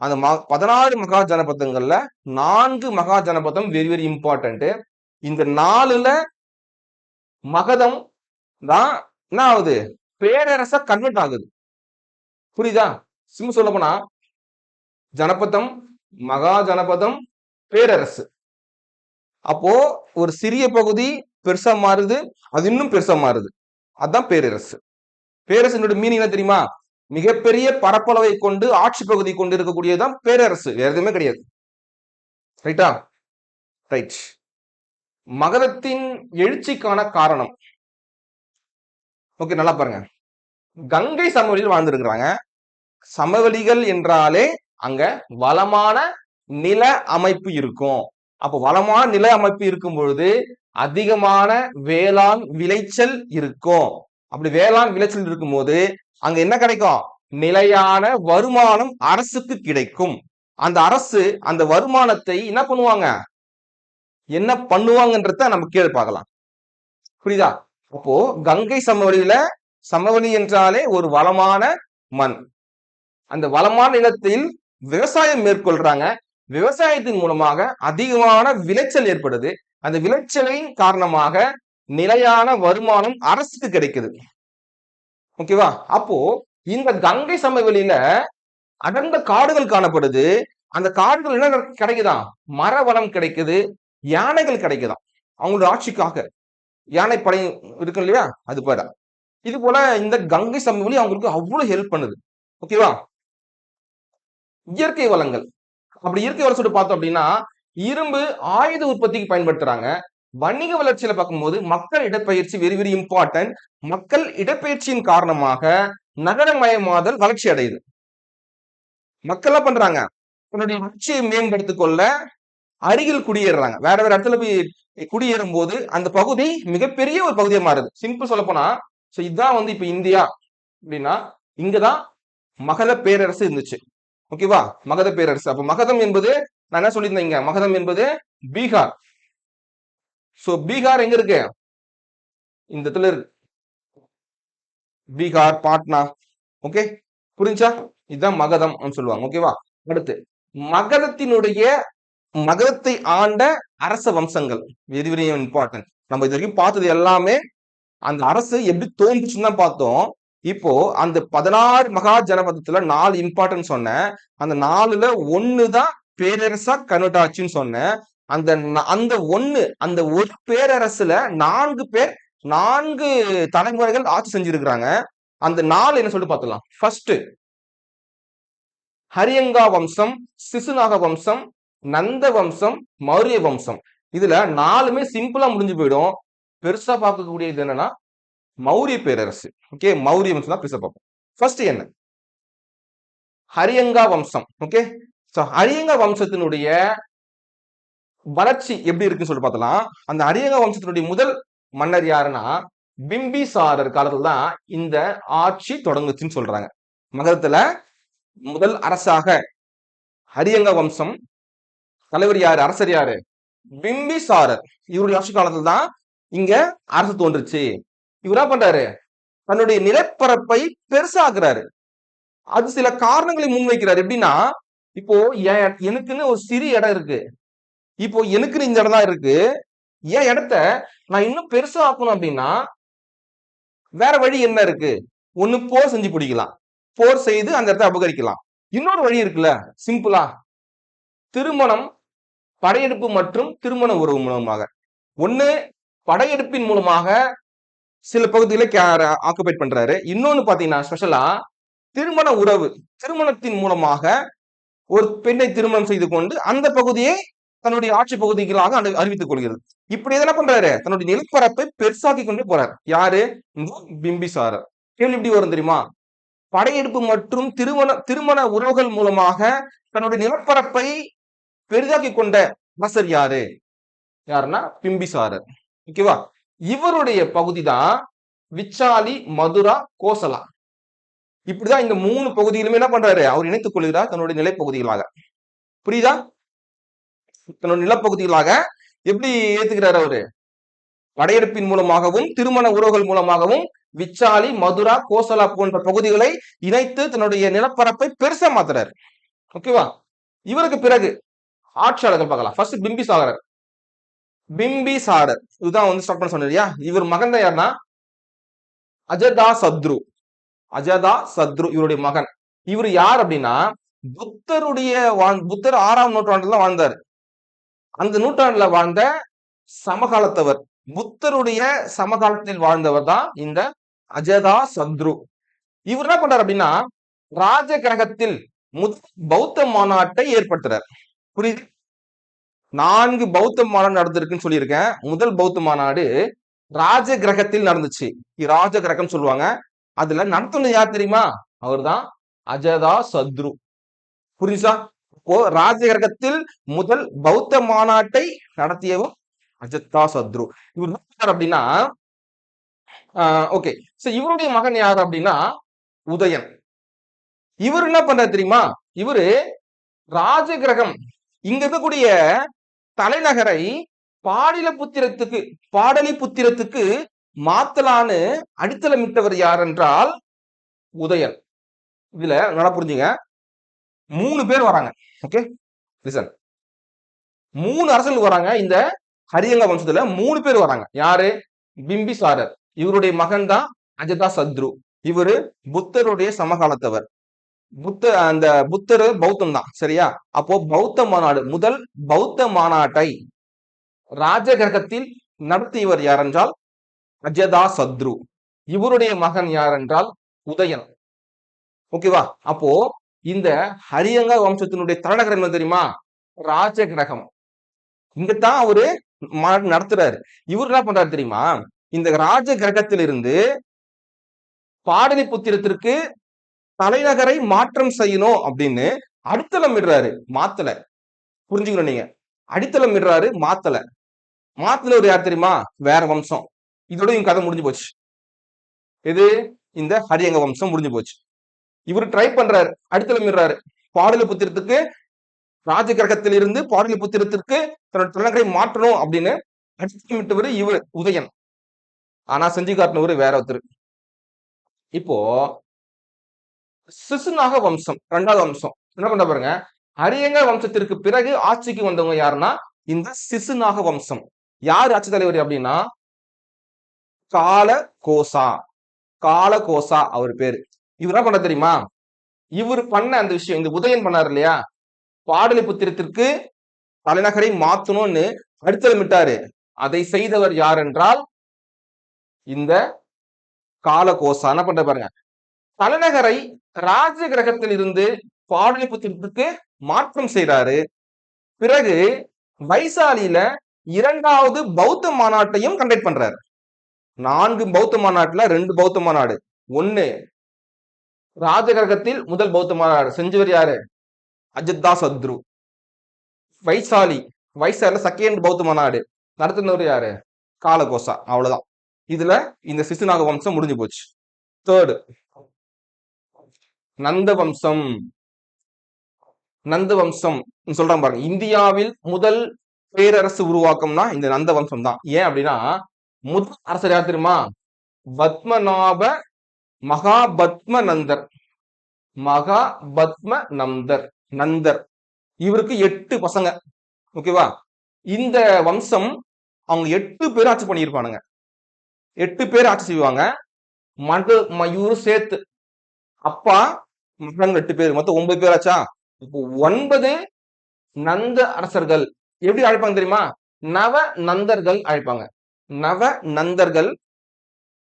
அந்த 16 மகா ஜனபதங்கள்ல 4 மகா ஜனபதம் வெரி வெரி இம்பார்ட்டன்ட். இந்த 4ல மகதம் தான் என்ன ஆகுது? பேரரசா கன்வெர்ட் ஆகுது. புரியுதா? சிம் சொல்ல போனா ஜனபதம், மகா ஜனபதம், பேரரசு. அப்போ ஒரு சிறிய பகுதி பெருசா மாறுது, அது இன்னும் பெருசா மாறுது. அதுதான் பேரரசு. பேரரசினுடைய மீனிங் என்ன தெரியுமா? மிகப்பெரிய பரப்பளவை கொண்டு ஆட்சி பகுதி கொண்டு இருக்கக்கூடியதான் பேரரசு, வேற எதுவுமே கிடையாது. ரைட்டா? ரைட். மகதத்தின் எழுச்சிக்கான காரணம். ஓகே, நல்லா பாருங்க. கங்கை சமவெளியில் வாழ்ந்திருக்கிறாங்க. சமவெளிகள் என்றாலே அங்க வளமான நில அமைப்பு இருக்கும். அப்போ வளமான நில அமைப்பு இருக்கும் பொழுது அதிகமான வேளாண் விளைச்சல் இருக்கும். அப்படி வேளாண் விளைச்சல் இருக்கும்போது அங்க என்ன கிடைக்கும்? நிலையான வருமானம் அரசுக்கு கிடைக்கும். அந்த அரசு அந்த வருமானத்தை என்ன பண்ணுவாங்க, என்ன பண்ணுவாங்கன்றத நம்ம கீழே பார்க்கலாம். புரியுதா? அப்போ கங்கை சமவெளியில, சமவெளி என்றாலே ஒரு வளமான மண். அந்த வளமான நிலத்தில் விவசாயம் மேற்கொள்றாங்க. விவசாயத்தின் மூலமாக அதிகமான விளைச்சல் ஏற்படுது. அந்த விளைச்சலின் காரணமாக நிலையான வருமானம் அரசுக்கு கிடைக்குது. ஓகேவா? அப்போ இந்த கங்கை சமவெளியில அடர்ந்த காடுகள் காணப்படுது. அந்த காடுகள் என்ன கிடைக்குதா? மர வளம் கிடைக்குது, யானைகள் கிடைக்குதாம். அவங்களோட ஆட்சிக்காக யானை படை இருக்கு இல்லையா, அது போல. இது போல இந்த கங்கை சமவெளி அவங்களுக்கு அவ்வளவு ஹெல்ப் பண்ணுது. ஓகேவா? இயற்கை வளங்கள். அப்படி இயற்கை வளம் சொல்லிட்டு பார்த்தோம் அப்படின்னா, இரும்பு ஆயுத உற்பத்திக்கு பயன்படுத்துறாங்க. வணிக வளர்ச்சியில பார்க்கும்போது மக்கள் இடப்பெயர்ச்சி வெரி வெரி இம்பார்ட்டன்ட். மக்கள் இடப்பெயர்ச்சியின் காரணமாக நகரமயமாதல் வளர்ச்சி அடையுது. மக்கள் என்ன பண்றாங்க? தன்னுடைய வளர்ச்சியை மேம்படுத்திக் கொள்ள அருகில் குடியேறாங்க. வேற வேற இடத்துல போய் குடியேறும் போது அந்த பகுதி மிகப்பெரிய ஒரு பகுதியா மாறுது. சிம்பிள் சொல்ல போனா, இதுதான் வந்து இப்ப இந்தியா அப்படின்னா, இங்கதான் மகத பேரரசு இருந்துச்சு. ஓகேவா? மகத பேரரசு. அப்ப மகதம் என்பது நான் என்ன சொல்லியிருந்தேன், மகதம் என்பது பீகார். சோ பீகார் எங்க இருக்கு? இந்த இடத்துல இருக்கு. பீகார், பாட்னா. ஓகே, புரிஞ்சா? இதுதான் மகதம் சொல்லுவாங்க. ஓகேவா? அடுத்து மகதத்தை ஆண்ட அரச வம்சங்கள் வெரி வெரி இம்பார்ட்டன்ட். நம்ம இது வரைக்கும் பார்த்தது எல்லாமே அந்த அரசு எப்படி தோன்றுச்சுன்னு தான் பார்த்தோம். இப்போ அந்த 16 மகா ஜனபதத்துல 4 இம்பார்ட்டன்ட் சொன்னேன். அந்த 4ல 1 தான் பேரரசா கன்வெர்ட் ஆச்சுன்னு சொன்னேன். அந்த ஒரு பேரரசுல 4 பேர் 4 தலைமுறைகள் ஆட்சி செஞ்சிருக்கிறாங்க. அந்த 4 என்ன சொல்லிட்டு பார்த்தலாம். ஃபர்ஸ்ட் ஹரியங்கா வம்சம், சிசுநாக வம்சம், நந்த வம்சம், மௌரிய வம்சம். இதுல 4மே சிம்பிளா முடிஞ்சு போயிடும். பெருசா பார்க்கக்கூடியது என்னன்னா மௌரிய பேரரசு. ஓகே, மௌரிய வம்சம் தான் பெருசா பார்ப்போம். ஃபர்ஸ்ட் என்ன? ஹரியங்கா வம்சம். ஓகே, சோ ஹரியங்கா வம்சத்தினுடைய வளர்ச்சி எப்படி இருக்குன்னு சொல்லி பார்த்தலாம். அந்த ஹரியங்கா வம்சத்தினுடைய முதல் மன்னர் யாருன்னா பிம்பிசாரர் காலத்துல தான் இந்த ஆட்சி தொடங்குச்சுன்னு சொல்றாங்க. மகதத்துல முதல் அரசாக ஹரியங்க வம்சம். தலைவர் யாரு? அரசர் யாரு? பிம்பிசாரர். இவருடைய ஆட்சி காலத்துல தான் இங்க அரசு தோன்றுச்சு. இவர் என்ன பண்றாரு? தன்னுடைய நிலப்பரப்பை பெருசாக்குறாரு. அது சில காரணங்களை முன்வைக்கிறார். எப்படின்னா, இப்போ எனக்குன்னு ஒரு சிறிய இடம் இருக்கு. இப்போ எனக்குன்னு இந்த இடம் தான் இருக்கு. என் இடத்த நான் இன்னும் பெருசா ஆக்கணும் அப்படின்னா வேற வழி என்ன இருக்கு? ஒண்ணு போர் செஞ்சு பிடிக்கலாம். போர் செய்து அந்த இடத்தை அபகரிக்கலாம். இன்னொரு வழி இருக்குல்ல, சிம்பிளா திருமணம், படையெடுப்பு மற்றும் திருமண உறவு மூலமாக. ஒண்ணு படையெடுப்பின் மூலமாக சில பகுதிகளை ஆக்குபைட் பண்றாரு. இன்னொன்னு பாத்தீங்கன்னா ஸ்பெஷலா திருமண உறவு, திருமணத்தின் மூலமாக ஒரு பெண்ணை திருமணம் செய்து கொண்டு அந்த பகுதியை தன்னுடைய ஆட்சி பகுதிகளாக அறிவித்துக் கொள்கிறது. இப்படி என்ன பண்றாரு? தன்னுடைய நிலப்பரப்பை பெருசாக்கி கொண்டே போறார். யாரு? பிம்பிசாரர். கேள்வி எப்படி வரும் தெரியுமா? படையெடுப்பு மற்றும் திருமண உறவுகள் மூலமாக தன்னுடைய நிலப்பரப்பை பெரிதாக்கி கொண்ட அரசர் யாரு? யாருன்னா பிம்பிசாரர். ஓகேவா? இவருடைய பகுதி தான் விச்சாலி, மதுரா, கோசலா. இப்படிதான் இந்த 3 பகுதியிலுமே என்ன பண்றாரு? அவர் இணைத்துக் கொள்கிறார் தன்னுடைய நிலைப்பகுதிகளாக. புரியுதா? தன்னுடைய நிலப்பகுதிகளாக எப்படி ஏத்துக்கிறார் அவரு? படையெடுப்பின் மூலமாகவும் திருமண உறவுகள் மூலமாகவும் விச்சாலி, மதுரா, கோசலா போன்ற பகுதிகளை இணைத்து தன்னுடைய நிலப்பரப்பை பெருசா மாத்துறாரு. ஓகேவா? இவருக்கு பிறகு ஆட்சியாளர்கள் பார்க்கலாம். ஃபர்ஸ்ட் பிம்பிசாரர். இதுதான் வந்து ஸ்டார்ட் பண்ண சொன்னீங்க. இவர் மகன் தான் யாருன்னா அஜதா சத்ரு. இவருடைய மகன். இவர் யார் அப்படின்னா புத்தர் 6ஆம் நூற்றாண்டுல வாழ்ந்தார். அந்த நூற்றாண்டுல வாழ்ந்த சமகாலத்தவர், புத்தருடைய சமகாலத்தில் வாழ்ந்தவர் தான் இந்த அஜதா சத்ரு. இவர் என்ன பண்றாரு அப்படின்னா ராஜ கிரகத்தில் முதல் பௌத்த மாநாட்டை ஏற்படுத்துறார். புரியுது? 4 பௌத்த மாநாடு நடந்திருக்குன்னு சொல்லியிருக்கேன். முதல் பௌத்த மாநாடு ராஜ கிரகத்தில் நடந்துச்சு. ராஜ கிரகம் சொல்லுவாங்க. அதுல நடத்துனது யார் தெரியுமா? அவர்தான் அஜதா சத்ரு. புரியுதா? இப்போ ராஜ கிரகத்தில் முதல் பௌத்த மாநாட்டை நடத்தியவர் அஜதா சத்ரு. இவர் யார் அப்படின்னா, ஓகே, இவருடைய மகன் யார் அப்படின்னா உதயன். இவர் என்ன பண்றாரு தெரியுமா? இவரு ராஜகிரகம் இங்க இருக்கக்கூடிய தலைநகரை பாடலிபுத்திரத்துக்கு மாத்தலான்னு அடித்தளமிட்டவர் யார் என்றால் உதயன். இதுல நல்லா புரிஞ்சுங்க, 3 பேர் வராங்க. Okay, listen. 3 அரசர்கள் வராங்க. இந்த ஹரியங்க வம்சத்துல 3 பேர் வராங்க. யாரு? பிம்பிசாரர், இவருடைய மகன் தான் அஜதா சத்ரு. இவரு புத்தருடைய சமகாலத்தவர். அந்த புத்தர் பௌத்தம் தான், சரியா? அப்போ பௌத்த மாநாடு, முதல் பௌத்த மாநாட்டை ராஜகிரகத்தில் நடத்தியவர் யார் என்றால் அஜதா சத்ரு. இவருடைய மகன் யார் என்றால் உதயன். ஓகேவா? அப்போ இந்த ஹரியங்க வம்சத்தினுடைய தலைநகர் என்ன தெரியுமா? ராஜகிரகம். இங்கதான் அவரு மாநாடு நடத்துறாரு. இவர் என்ன பண்றாரு தெரியுமா? இந்த ராஜகிரகத்திலிருந்து பாடலிபுத்திரத்திற்கு தலைநகரை மாற்றம் செய்யணும் அப்படின்னு அடித்தளம் இடுறாரு. மாத்தல. புரிஞ்சுக்கணும் நீங்க. அடித்தளம் இடுறாரு, மாத்தல. ஒரு யார் தெரியுமா? வேற வம்சம். இதோட இவங்க கதை முடிஞ்சு போச்சு. இது இந்த ஹரியங்க வம்சம் முடிஞ்சு போச்சு. இவர் ட்ரை பண்றாரு, அடித்தளம் இடுறாரு. பாடலிபுத்திரத்துக்கு ராஜகிரகத்தில் இருந்து பாடலிபுத்திரத்திற்கு தன்னோட தலைநகரை மாற்றணும் அப்படின்னு அடித்தளமிட்டவர் இவர் உதயன். ஆனா செஞ்சு காட்டினவர் வேற ஒருத்தர். இப்போ சிசுநாக வம்சம், 2வது வம்சம் என்ன பண்ற பாருங்க. ஹரியங்க வம்சத்திற்கு பிறகு ஆட்சிக்கு வந்தவங்க யாருன்னா இந்த சிசுநாக வம்சம். யார் ஆட்சி தலைவர் அப்படின்னா காலகோசா அவர் பேரு. இவர் என்ன பண்ண தெரியுமா? இவர் பண்ண அந்த விஷயம், இந்த உதயன் பண்ணார் இல்லையா, பாடலிபுத்திரத்திற்கு தலைநகரை மாத்தணும்னு அடித்தளமிட்டாரு. அதை செய்தவர் யார் என்றால் இந்த காலகோசா. என்ன பண்ற பாருங்க, தலைநகரை ராஜகிரகத்தில் இருந்து பாடலிபுத்திரத்துக்கு மாற்றம் செய்யறாரு. பிறகு வைசாலியில 2வது பௌத்த மாநாட்டையும் கண்டக்ட் பண்றாரு. 4 பௌத்த மாநாட்டுல 2 பௌத்த மாநாடு. 1 ராஜகிரகத்தில் முதல் பௌத்த மாநாடு செஞ்சவர் யாரு? அஜதா சத்ரு. வைசாலில 2nd பௌத்த மாநாடு நடத்தினவர் யாரு? காலகோசா. அவ்வளவுதான். இதுல இந்த சிசுநாக வம்சம் முடிஞ்சு போச்சு. 3rd நந்த வம்சம் சொல்றாங்க பாருங்க. இந்தியாவில் முதல் பேரரசு உருவாக்கம்னா இந்த நந்த வம்சம் தான். ஏன் அப்படின்னா முதல் அரசர் யார் தெரியுமா? பத்மநாப நந்தர். இவருக்கு 8 பசங்க. ஓகேவா? இந்த வம்சம் அவங்க 8 பேர் ஆட்சி பண்ணியிருப்பானுங்க. 8 பேர் ஆட்சி செய்வாங்க. இவரு சேர்த்து அப்பா மகன் 8 பேர், மொத்தம் 9 பேர் ஆச்சா? இப்போ 9 நந்த அரசர்கள். எப்படி அழைப்பாங்க தெரியுமா? நவ நந்தர்கள் அழைப்பாங்க. நவ நந்தர்கள்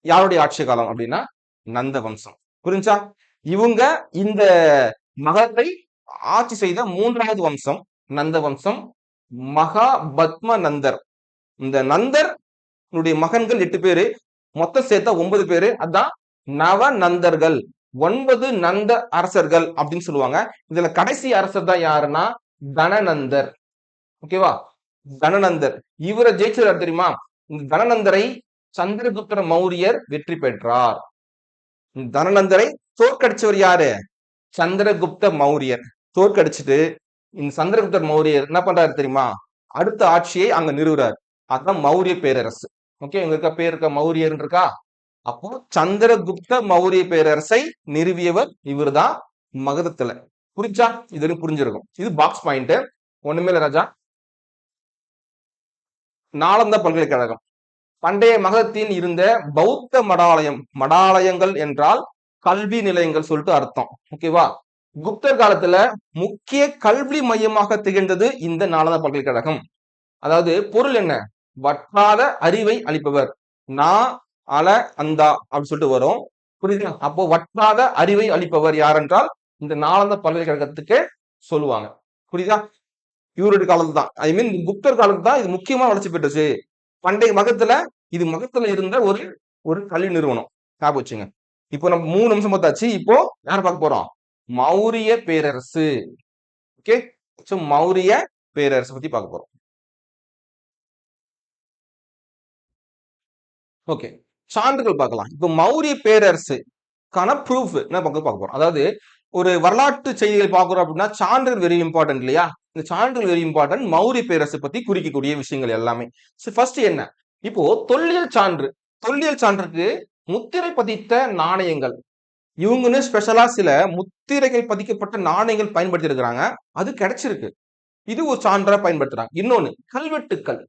யாருடைய ஆட்சி காலம் அப்படின்னா நந்த வம்சம். புரிஞ்சா? இவங்க இந்த மகத்தை ஆட்சி செய்த 3வது வம்சம் நந்த வம்சம். மகாபத்ம நந்தர். இந்த நந்தர் மகன்கள் 8 பேரு, மொத்தம் சேர்த்தா 9 பேரு. அதான் நவ நந்தர்கள், 9 நந்த அரசர்கள் அப்படின்னு சொல்லுவாங்க. இதுல கடைசி அரசர் தான் யாருன்னா தனநந்தர். ஓகேவா? தனநந்தர். இவரை ஜெயிச்சார் தெரியுமா? இந்த தனநந்தரை சந்திரகுப்த மௌரியர் வெற்றி பெற்றார். தனநந்தரை தோற்கடிச்சவர் யாரு? சந்திரகுப்த மௌரியர். தோற்கடிச்சிட்டு இந்த சந்திரகுப்த மௌரியர் என்ன பண்றாரு தெரியுமா? அடுத்த ஆட்சியை அங்க நிறுவுறார். அதான் மௌரிய பேரரசு. ஓகே, இங்க பேர் இருக்க மௌரியர் இருக்கா? அப்போ சந்திரகுப்த மௌரிய பேரரசை நிறுவியவர் இவர் தான் மகதத்துல. புரிஞ்சா? இது புரிஞ்சிருக்கும். இது பாக்ஸ் பாயிண்ட். ஒண்ணுமே இல்ல ராஜா. நாலந்தா பல்கலைக்கழகம் பண்டைய மகதத்தில் இருந்த பௌத்த மடாலயங்கள் என்றால் கல்வி நிலையங்கள் சொல்லிட்டு அர்த்தம். ஓகேவா? குப்தர் காலத்துல முக்கிய கல்வி மையமாக திகழ்ந்தது இந்த நாலந்தா பல்கலைக்கழகம். அதாவது பொருள் என்ன? வற்றாத அறிவை அளிப்பவர். அல அந்தா அப்படின்னு சொல்லிட்டு வரும். புரியுதுங்களா? அப்போ வற்றாத அறிவை அளிப்பவர் யார் என்றால் இந்த நாலந்த பல்கலைக்கழகத்துக்கு சொல்லுவாங்க. புரியுதா? இவருடைய காலத்துல தான், ஐ மீன் குப்தர் காலத்துல தான் இது முக்கியமா வளர்ச்சி பெற்றுச்சு. பண்டைய மகத்துல இது மகத்துல இருந்த ஒரு ஒரு கல்வி நிறுவனம். ஞாபகம் வச்சுங்க. இப்போ நம்ம 3 நிமிஷம் பார்த்தாச்சு. இப்போ யார பார்க்க போறோம்? மௌரிய பேரரசு. ஓகே, சோ மௌரிய பேரரசு பத்தி பார்க்க போறோம். ஓகே, சான்றுகள் பார்க்கலாம். இப்போ மௌரிய பேரரசுக்கான ப்ரூஃப் என்ன பார்க்க போறோம். அதாவது ஒரு வரலாற்று செய்திகள் பார்க்கிறோம் அப்படின்னா சான்றுகள் வெரி இம்பார்ட்டன்ட் இல்லையா? இந்த சான்றுகள் வெரி இம்பார்ட்டன்ட். மௌரிய பேரரசு பத்தி குறிக்கக்கூடிய விஷயங்கள் எல்லாமே. ஃபர்ஸ்ட் என்ன? இப்போ தொல்லியல் சான்று. தொல்லியல் சான்றுக்கு முத்திரை பதித்த நாணயங்கள். இவங்கன்னு ஸ்பெஷலா சில முத்திரைகள் பதிக்கப்பட்ட நாணயங்கள் பயன்படுத்தி இருக்கிறாங்க. அது கிடைச்சிருக்கு. இது ஒரு சான்றா பயன்படுத்துறாங்க. இன்னொன்னு கல்வெட்டுக்கள்.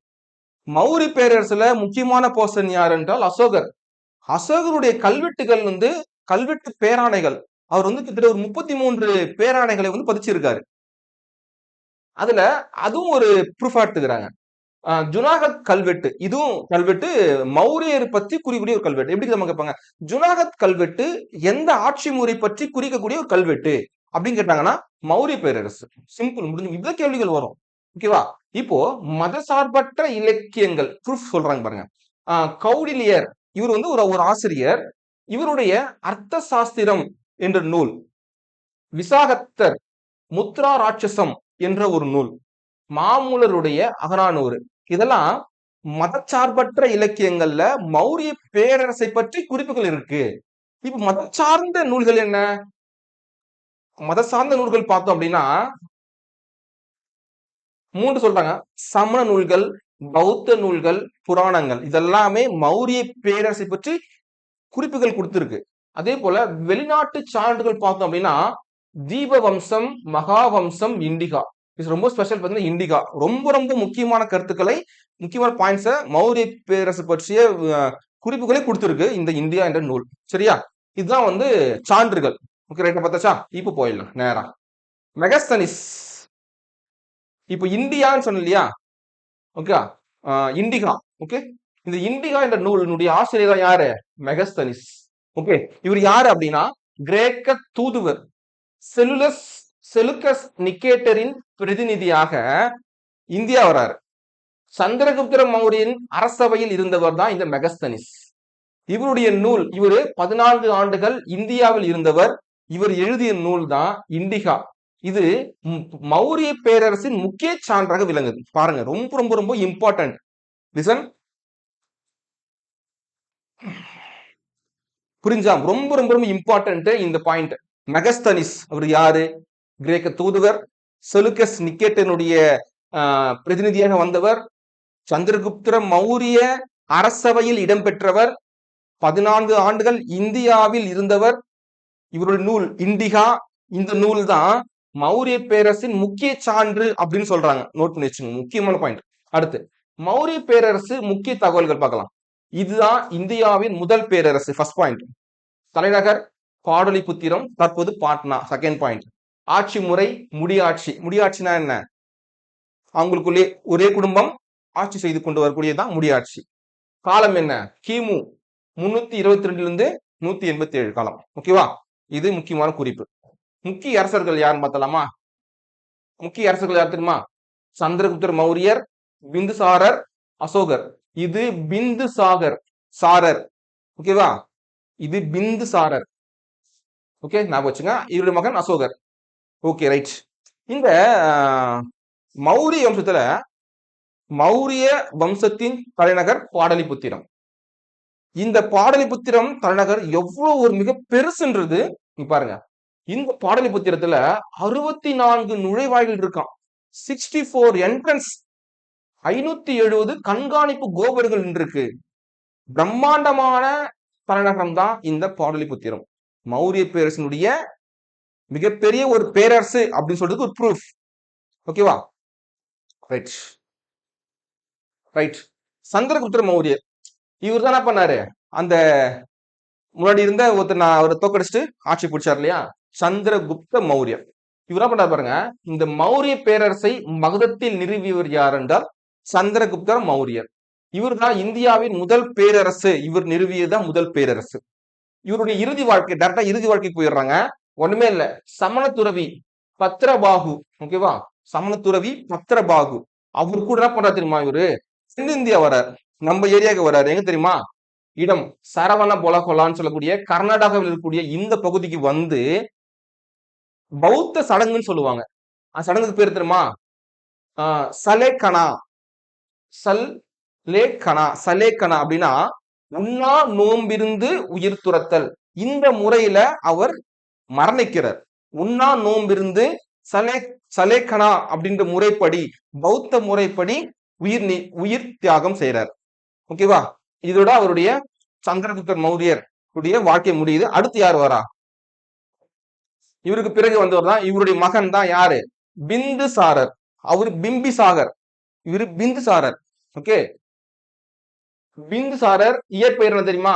மௌரிய பேரரசுல முக்கியமான பர்சன் யார் என்றால் அசோகர். அசோகருடைய கல்வெட்டுகள் கல்வெட்டு பேராணைகள். அவர் கிட்டத்தட்ட ஒரு 33 பேராணைகளை பதிச்சிருக்காரு. அதுல அதுவும் ஒரு ப்ரூஃபா எடுத்துக்கிறாங்க. ஜுனாகத் கல்வெட்டு, இதுவும் கல்வெட்டு மௌரியர் பத்தி குறிக்கக்கூடிய ஒரு கல்வெட்டு. எப்படி நம்ம கேட்பாங்க, ஜுனாகத் கல்வெட்டு எந்த ஆட்சி முறை பற்றி குறிக்கக்கூடிய ஒரு கல்வெட்டு அப்படின்னு கேட்டாங்கன்னா மௌரிய பேரரசு. சிம்பிள், முடிஞ்சு. இவ்வளவு கேள்விகள் வரும். ஓகேவா? இப்போ மதசார்பற்ற இலக்கியங்கள் ப்ரூஃப் சொல்றாங்க பாருங்க. கௌடில்யர், இவர் ஒரு ஆசிரியர். இவருடைய அர்த்த சாஸ்திரம் என்ற நூல், விசாகத்தர் முத்ரா ராட்சசம் என்ற ஒரு நூல், மாமூலருடைய அகநானூறு, இதெல்லாம் மதச்சார்பற்ற இலக்கியங்கள்ல மௌரிய பேரரசை பற்றி குறிப்புகள் இருக்கு. இப்ப மதம் சார்ந்த நூல்கள் என்ன? மத சார்ந்த நூல்கள் பார்த்தோம் அப்படின்னா 3 சொல்றாங்க. சமண நூல்கள், பௌத்த நூல்கள், புராணங்கள், இதெல்லாமே மௌரிய பேரரசை பற்றி குறிப்புகள் கொடுத்திருக்கு. அதே போல வெளிநாட்டு சான்றுகள் பார்த்தோம் அப்படின்னா தீபவம்சம், மகாவம்சம், இண்டிகா. இது ரொம்ப ஸ்பெஷல். பார்த்தீங்கன்னா இண்டிகா ரொம்ப ரொம்ப முக்கியமான கருத்துக்களை, முக்கியமான பாயிண்ட்ஸை மௌரிய பேரரசு பற்றிய குறிப்புகளை கொடுத்திருக்கு இந்த இந்தியா என்ற நூல். சரியா? இதுதான் சான்றுகள். ஓகே, ரைட்டா பார்த்தாச்சா? இப்போ போயிடலாம் நேரா. மெகஸ்தனிஸ். இப்போ இந்தியான்னு சொன்ன இல்லையா? ஓகே, இண்டிகா. ஓகே, இந்த இண்டிகா என்ற நூலினுடைய ஆசிரியர் யாரு? மெகஸ்தனிஸ். ஓகே, இவர் யாரு அப்படின்னா கிரேக்க தூதுவர் செலுக்கஸ் நிக்கேட்டரின் பிரதிநிதியாக இந்தியா வராரு. சந்திரகுப்தர மௌரியன் அரசவையில் இருந்தவர் தான் இந்த மெகஸ்தனிஸ். இவருடைய நூல், இவரு 14 ஆண்டுகள் இந்தியாவில் இருந்தவர். இவர் எழுதிய நூல் தான் இண்டிகா. இது மௌரிய பேரரசின் முக்கிய சான்றாக விளங்குது. பாருங்க, ரொம்ப ரொம்ப ரொம்ப இம்பார்ட்டன்ட். லிசன். புரிஞ்சா? ரொம்ப ரொம்ப ரொம்ப இம்பார்ட்டன்ட் இந்த பாயிண்ட். மெகஸ்தனிஸ் அவர் யாரு? கிரேக்க தூதுவர், செலுக்கஸ் நிக்கேட்டனுடைய பிரதிநிதியாக வந்தவர், சந்திரகுப்தர மௌரிய அரசவையில் இடம்பெற்றவர், 14 ஆண்டுகள் இந்தியாவில் இருந்தவர். இவருடைய நூல் இண்டிகா. இந்த நூல் தான் மௌரிய பேரரசின் முக்கிய சான்று அப்படின்னு சொல்றாங்க. நோட் பண்ணி வச்சுங்க, முக்கியமான பாயிண்ட். அடுத்து மௌரிய பேரரசு முக்கிய தகவல்கள் பார்க்கலாம். இதுதான் இந்தியாவின் முதல் பேரரசு. First point. தலைநகர் பாடலிபுத்திரம், தற்போது பாட்னா. Second point. ஆட்சி முறை முடியாட்சி. முடியாட்சினா என்ன? அவங்களுக்குள்ளே ஒரே குடும்பம் ஆட்சி செய்து கொண்டு வரக்கூடியதான் முடியாட்சி. காலம் என்ன? கிமு 322 இருந்து 187 காலம். ஓகேவா? இது முக்கியமான குறிப்பு. முக்கிய அரசர்கள் யாருன்னு பார்த்தலாமா? முக்கிய அரசர்கள் யார் தெரியுமா? சந்திரகுப்தர் மௌரியர், பிந்துசாரர், அசோகர். இது பிந்து சாரர். ஓகேவா? இது பிந்து சாரர். ஓகே, ஞாபகம் வச்சுங்க. இவருடைய மகன் அசோகர். Okay, right. இந்த மௌரிய வம்சத்துல மௌரிய வம்சத்தின் தலைநகர் பாடலிபுத்திரம். இந்த பாடலிபுத்திரம் தலைநகர் எவ்வளவு ஒரு மிக பெருசுன்றது பாருங்க. இந்த பாடலிபுத்திரத்துல 64 நுழைவாயில் இருக்கான். 64 என்ட்ரன்ஸ், 570 கண்காணிப்பு கோபுரங்கள் இருக்கு. பிரம்மாண்டமான தலைநகரம் தான் இந்த பாடலிபுத்திரம். மௌரிய பேரரசினுடைய மிகப்பெரிய ஒரு பேரரசு அப்படின்னு சொல்றது ஒரு ப்ரூஃப். ஓகேவா? Right right. சந்திரகுப்தர் மௌரியர், இவர் தான் என்ன பண்ணாரு? அந்த முன்னாடி இருந்த ஒருத்தர் அவரை தோக்கடிச்சுட்டு ஆட்சி பிடிச்சார் இல்லையா? சந்திரகுப்த மௌரியர். இவர் என்ன பண்ணாரு பாருங்க. இந்த மௌரிய பேரரசை மகதத்தில் நிறுவியவர் யார் என்றால் சந்திரகுப்தர் மௌரியர். இவர் தான் இந்தியாவின் முதல் பேரரசு. இவர் நிறுவியதுதான் முதல் பேரரசு. இவருடைய இறுதி வாழ்க்கை, டேரக்டா இறுதி வாழ்க்கைக்கு போயிடுறாங்க. ஒண்ணுமே இல்ல. சமண துறவி பத்ரபாகு, ஓகேவா? சமண துறவி பத்ரபாகு அவர் கூட என்ன பண்றாரு தெரியுமா? இவரு தென்னிந்தியா வரார், நம்ம ஏரியாவுக்கு வராரு. எங்க தெரியுமா? இடம் சரவண பொலகொலான்னு சொல்லக்கூடிய கர்நாடகாவில் இருக்கக்கூடிய இந்த பகுதிக்கு வந்து பௌத்த சடங்குன்னு சொல்லுவாங்க. அந்த சடங்குக்கு பேர் தெரியுமா? சலேகனா. சல் லேக்கனா, சலேக்கனா அப்படின்னா உண்ணா நோம்பிருந்து உயிர் துறத்தல். இந்த முறையில அவர் மரணிக்கிறார். உண்ணா நோம்பிருந்து சலேக்கனா அப்படின்ற முறைப்படி, பௌத்த முறைப்படி உயிர் தியாகம் செய்யறார். ஓகேவா? இதோட அவருடைய சந்திரகுப்தர் மௌரியர் உடைய வாழ்க்கை முடியுது. அடுத்து யார் வரா? இவருக்கு பிறகு வந்தவர் தான் இவருடைய மகன் தான் யாரு? பிந்துசாரர். அவரு பிம்பிசாகர், இவரு பிந்துசாரர். ஓகே, பிந்துசாரர் இயற்பெயர் என்ன தெரியுமா?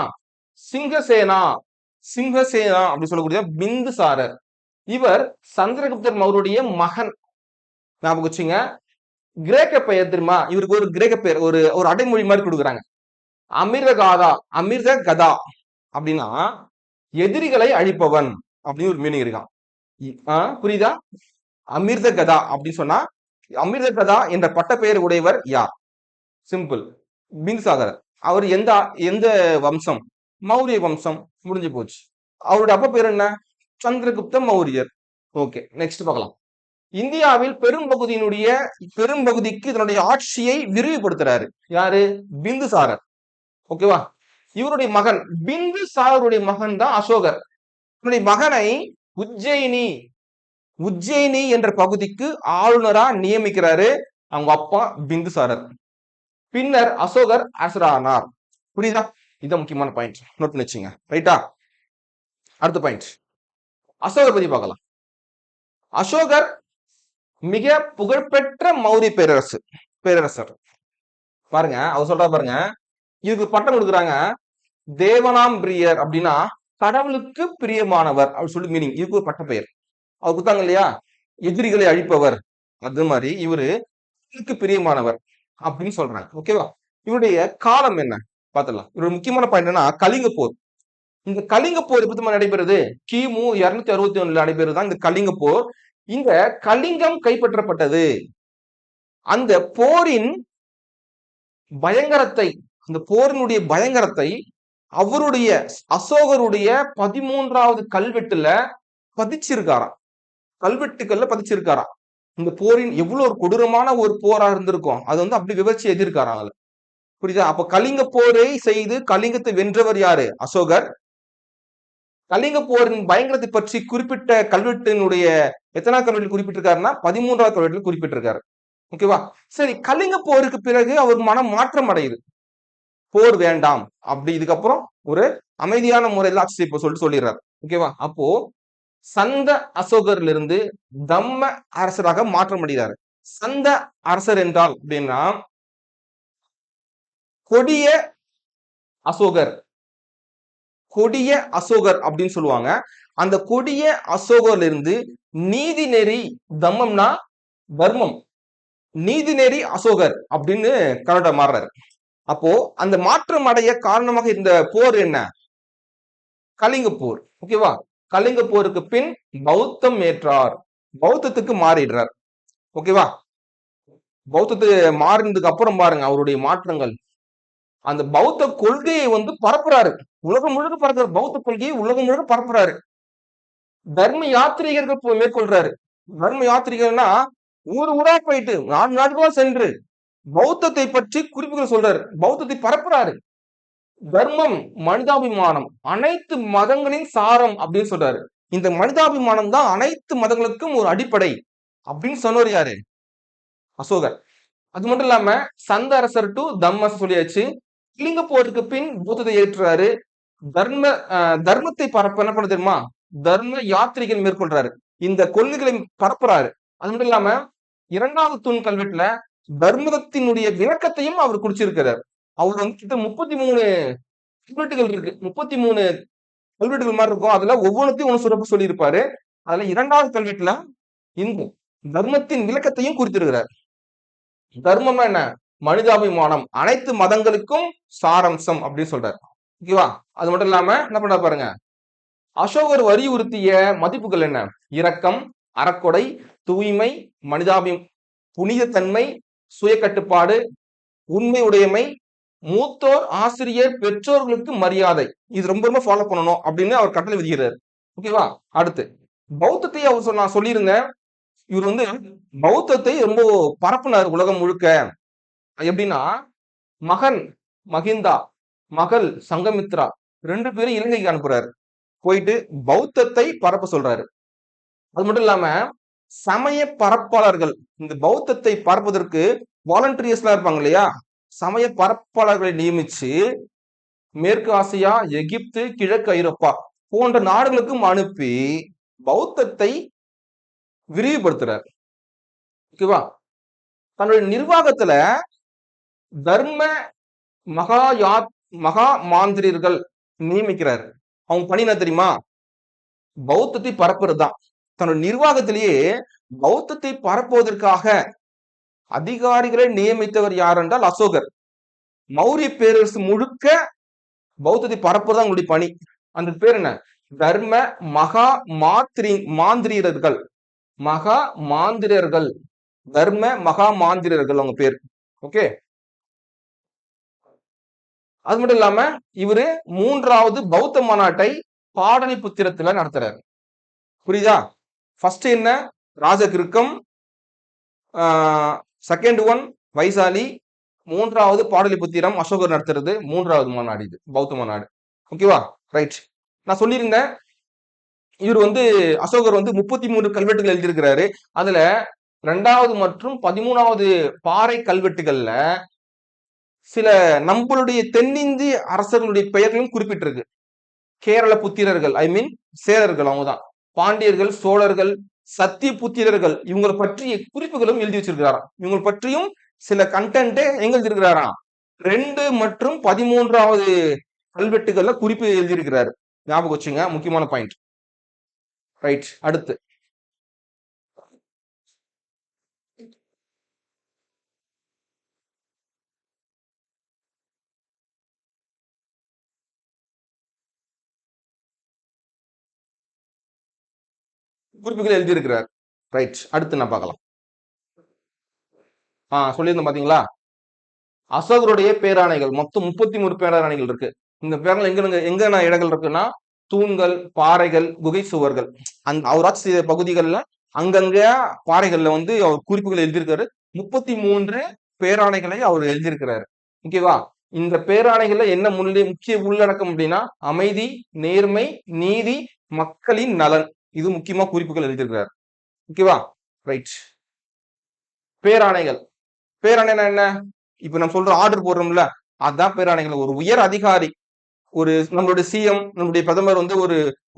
சிங்கசேனா. சிங்கசேனா அப்படின்னு சொல்லக்கூடிய பிந்துசாரர். இவர் சந்திரகுப்தர் மௌரியருடைய மகன். ஞாபகம் வச்சுங்க. கிரேக்க பெயர் தெரியுமா? இவருக்கு ஒரு கிரேக்க பெயர், ஒரு ஒரு அடைமொழி மாதிரி கொடுக்குறாங்க. அமிர்தகாதா. அமிர்த கதா அப்படின்னா எதிரிகளை அழிப்பவன் அப்படின்னு ஒரு மீனிங் இருக்கான். புரியுதா? அமிர்த கதா அப்படின்னு சொன்னா அமிர்த கதா என்ற பட்ட பெயர் உடையவர் யார்? சிம்பிள், பிந்துசாகர். அவர் எந்த எந்த வம்சம்? மௌரிய வம்சம். முடிஞ்சு போச்சு. அவருடைய அப்பா பேர் என்ன? சந்திரகுப்த மௌரியர். ஓகே, நெக்ஸ்ட் பார்க்கலாம். இந்தியாவில் பெரும்பகுதிக்கு இதனுடைய ஆட்சியை விரிவுபடுத்துறாரு யாரு? பிந்துசாரர். ஓகேவா? இவருடைய மகன் பிந்துசாரருடைய மகன் தான் அசோகர். இவருடைய மகனை உஜ்ஜயினி உஜ்ஜயினி என்ற பகுதிக்கு ஆளுநரா நியமிக்கிறாரு அவங்க அப்பா பிந்துசாரர். பின்னர் அசோகர் அரசரானார். புரியுதா? இது முக்கியமான பாயிண்ட், நோட் பண்ணி வச்சுங்க. ரைட்டா? அடுத்த பாயிண்ட், அசோகர் பத்தி பார்க்கலாம். அசோகர் மிக புகழ்பெற்ற மௌரிய பேரரசர். பாருங்க, அவர் சொல்றா பாருங்க, இதுக்கு பட்டம் கொடுக்குறாங்க தேவனாம் பிரியர். அப்படின்னா கடவுளுக்கு பிரியமானவர் அப்படின்னு சொல்லி மீனிங். இதுக்கு ஒரு பட்ட பெயர் அவர் கொடுத்தாங்க இல்லையா? எதிரிகளை அழிப்பவர். அது மாதிரி இவரு பிரியமானவர் அப்படின்னு சொல்றாங்க. ஓகேவா? இவருடைய காலம் என்ன பாத்துடலாம். இவருடைய முக்கியமான பாயிண்ட் என்ன? கலிங்க போர். இந்த கலிங்க போர் எப்ப நடைபெறுது? கிமு 261 நடைபெறுதான் இந்த கலிங்க போர். இந்த கலிங்கம் கைப்பற்றப்பட்டது. அந்த போரின் பயங்கரத்தை, அந்த போரினுடைய பயங்கரத்தை அவருடைய அசோகருடைய 13வது கல்வெட்டுல பதிச்சிருக்காராம். கல்வெட்டுக்கள்ல பதிச்சிருக்காராம். இந்த போரின் எவ்வளவு ஒரு கொடூரமான ஒரு போரா இருந்திருக்கும் அது வந்து அப்படி விவரிச்சு எழுதியிருக்காராம். புரியுதா? அப்ப கலிங்க போரை செய்து கலிங்கத்தை வென்றவர் யாரு? அசோகர். கலிங்க போரின் பயங்கரத்தை பற்றி குறிப்பிட்ட கல்வெட்டினுடைய எத்தனாவது கல்வெட்டில் குறிப்பிட்டிருக்காருன்னா 13வது கல்வெட்டில் குறிப்பிட்டிருக்காரு. ஓகேவா? சரி, கலிங்க போருக்கு பிறகு அவர் மனம் மாற்றம் அடையுது. போர் வேண்டாம் அப்படி, இதுக்கப்புறம் ஒரு அமைதியான முறையில் ஆட்சி செய்ய சொல்லிடுறாரு. ஓகேவா? அப்போ சந்த அசோகர்ல இருந்து தம்ம அரசராக மாற்றம் அடைகிறார். சந்த அரசர் என்றால் அப்படின்னா கொடிய அசோகர். கொடிய அசோகர் அப்படின்னு சொல்லுவாங்க. அந்த கொடிய அசோகர்ல இருந்து நீதி நெறி, தம்மம்னா தர்மம், நீதி நெறி அசோகர் அப்படின்னு கன்னட மாறுறாரு. அப்போ அந்த மாற்றம் அடைய காரணமாக இந்த போர் என்ன? கலிங்க போர். ஓகேவா? கலிங்க போருக்கு பின் பௌத்தம் ஏற்றார், பௌத்தத்துக்கு மாறிடுறார். ஓகேவா? பௌத்தத்துக்கு மாறினதுக்கு அப்புறம் பாருங்க அவருடைய மாற்றங்கள். அந்த பௌத்த கொள்கையை வந்து பரப்புறாரு, உலகம் முழுக்க பரப்புறாரு. பௌத்த கொள்கையை உலகம் முழுக்க பரப்புறாரு. தர்ம யாத்திரிகர்கள் மேற்கொள்றாரு. தர்ம யாத்திரிகர்னா ஊர் ஊரா போயிட்டு நாடு நாடுகளா சென்று பௌத்தத்தை பற்றி குறிப்புகள் சொல்றாரு, பௌத்தத்தை பரப்புறாரு. தர்மம், மனிதாபிமானம், அனைத்து மதங்களின் சாரம் அப்படின்னு சொல்றாரு. இந்த மனிதாபிமானம் தான் அனைத்து மதங்களுக்கும் ஒரு அடிப்படை அப்படின்னு சொன்னவர் யாரு? அசோகர். அது மட்டும் இல்லாம சந்த அரசர் டு தம்மஸ் சொல்லியாச்சு. கலிங்க போருக்கு பின் பௌத்தத்தை ஏற்றுறாரு. தர்மத்தை பரப்ப என்ன பண்ண தெரியுமா? தர்ம யாத்திரைகள் மேற்கொள்றாரு, இந்த கொள்கைகளை பரப்புறாரு. அது மட்டும் இல்லாம 2வது தூண் கல்வெட்டுல தர்மத்தினுடைய விளக்கத்தையும் அவர் குறிச்சிருக்கிறார். அவர் வந்து கிட்ட 33 கல்வெட்டுகள் இருக்கு. 33 கல்வெட்டுகள் மாதிரி இருக்கும். அதுல ஒவ்வொன்றையும் ஒண்ணு சிறப்பு சொல்லி இருப்பாரு. அதுல 2வது கல்வெட்டுல இந்த தர்மத்தின் விளக்கத்தையும் குறித்திருக்கிறார். தர்மம் என்ன? மனிதாபிமானம், அனைத்து மதங்களுக்கும் சாரம்சம் அப்படின்னு சொல்றாரு. ஓகேவா? அது மட்டும் இல்லாம என்ன பண்ண பாருங்க, அசோகர் வலியுறுத்திய மதிப்புகள் என்ன? இரக்கம், அறக்கொடை, தூய்மை, மனிதாபி, புனிதத்தன்மை, சுய கட்டுப்பாடு, உண்மை உடையமை, மூத்தோர், ஆசிரியர், பெற்றோர்களுக்கு மரியாதை. இது ரொம்ப ரொம்ப ஃபாலோ பண்ணணும் அப்படின்னு அவர் கட்டளை விதிக்கிறார். ஓகேவா? அடுத்து பௌத்தத்தை அவர் நான் சொல்லியிருந்தேன். இவர் வந்து பௌத்தத்தை ரொம்ப பரப்புனார் உலகம் முழுக்க. எப்படின்னா மகன் மகிந்தா, மகள் சங்கமித்ரா 2 பேரும் இலங்கைக்கு அனுப்புறாரு. போயிட்டு பௌத்தத்தை பரப்ப சொல்றாரு. அது மட்டும் இல்லாம சமய பரப்பாளர்கள், இந்த பௌத்தத்தை பரப்புவதற்கு வாலண்டியர்ஸ்லாம் இருப்பாங்க இல்லையா, சமய பரப்பாளர்களை நியமிச்சு மேற்கு ஆசியா, எகிப்து, கிழக்கு ஐரோப்பா போன்ற நாடுகளுக்கும் அனுப்பி பௌத்தத்தை விரிவுபடுத்துறார். ஓகேவா? தன்னுடைய நிர்வாகத்துல தர்ம மகா மாந்திரியர்கள் நியமிக்கிறார். அவங்க பணி என்ன தெரியுமா? பௌத்தத்தை பரப்புறது தான். தன்னுடைய நிர்வாகத்திலேயே பௌத்தத்தை பரப்புவதற்காக அதிகாரிகளை நியமித்தவர் யார் என்றால் அசோகர். மௌரிய பேரரசு முழுக்க பௌத்தத்தை பரப்புறது தான் உங்களுடைய பணி. அந்த பேர் என்ன? தர்ம மகா மாந்திரியர்கள். மகா மாந்திரியர்கள், தர்ம மகா மாந்திரியர்கள் அவங்க பேர். ஓகே. அது மட்டும் இல்லாம இவரு 3வது பௌத்த மாநாட்டை பாடலிபுத்திரத்துல நடத்துறாரு. புரியுதா? ஃபர்ஸ்ட் என்ன? ராஜகிருக்கம், செகண்ட் ஒன் வைசாலி, 3வது பாடலிபுத்திரம் அசோகர் நடத்துறது. 3வது மாநாடு இது, பௌத்த மாநாடு. ஓகேவா? ரைட். நான் சொல்லியிருந்தேன் இவர் வந்து அசோகர் வந்து 33 கல்வெட்டுகள் எழுதியிருக்கிறாரு. அதுல 2வது மற்றும் 13வது பாறை கல்வெட்டுகள்ல சில நம்மளுடைய தென்னிந்திய அரசர்களுடைய பெயர்களும் குறிப்பிட்டிருக்கு. கேரள புத்திரர்கள், ஐ மீன் சேரர்கள், அவங்கதான். பாண்டியர்கள், சோழர்கள், சத்திய புத்திரர்கள், இவங்களை பற்றிய குறிப்புகளும் எழுதி வச்சிருக்கிறாராம். இவங்களை பற்றியும் சில கண்டென்ட் எங்க எழுதியிருக்கிறாராம்? 2 மற்றும் 13வது கல்வெட்டுகள்ல குறிப்பு எழுதியிருக்கிறாரு. ஞாபகம் வச்சுங்க, முக்கியமான பாயிண்ட். ரைட். அடுத்து குறிப்புகள் எழுதியிருக்கிறார். ரைட். அடுத்து நான் பார்க்கலாம். சொல்லியிருந்தேன் பாத்தீங்களா? அசோகருடைய பேராணைகள் மொத்தம் 33 பேராணைகள் இருக்கு. இந்த பேராணை எங்க இடங்கள் இருக்குன்னா தூண்கள், பாறைகள், குகை சுவர்கள், அந்த அவர் ஆட்சி செய்த பகுதிகளில் அங்கங்க பாறைகள்ல வந்து அவர் குறிப்புகள் எழுதியிருக்காரு. 33 பேராணைகளை அவர் எழுதியிருக்கிறாரு. ஓகேவா? இந்த பேராணைகள்ல என்ன முக்கிய உள்ளடக்கம் அப்படின்னா அமைதி, நேர்மை, நீதி, மக்களின் நலன். இது முக்கியமா குறிப்புகள் எழுதியிருக்கிறார். ஓகேவா? ரைட். பேராணைகள். பேராணைனா என்ன? இப்ப நம்ம சொல்ற ஆர்டர் போடுறோம்ல, அதுதான் பேராணைகள். ஒரு உயர் அதிகாரி, ஒரு நம்மளுடைய சிஎம், நம்மளுடைய பிரதமர் வந்து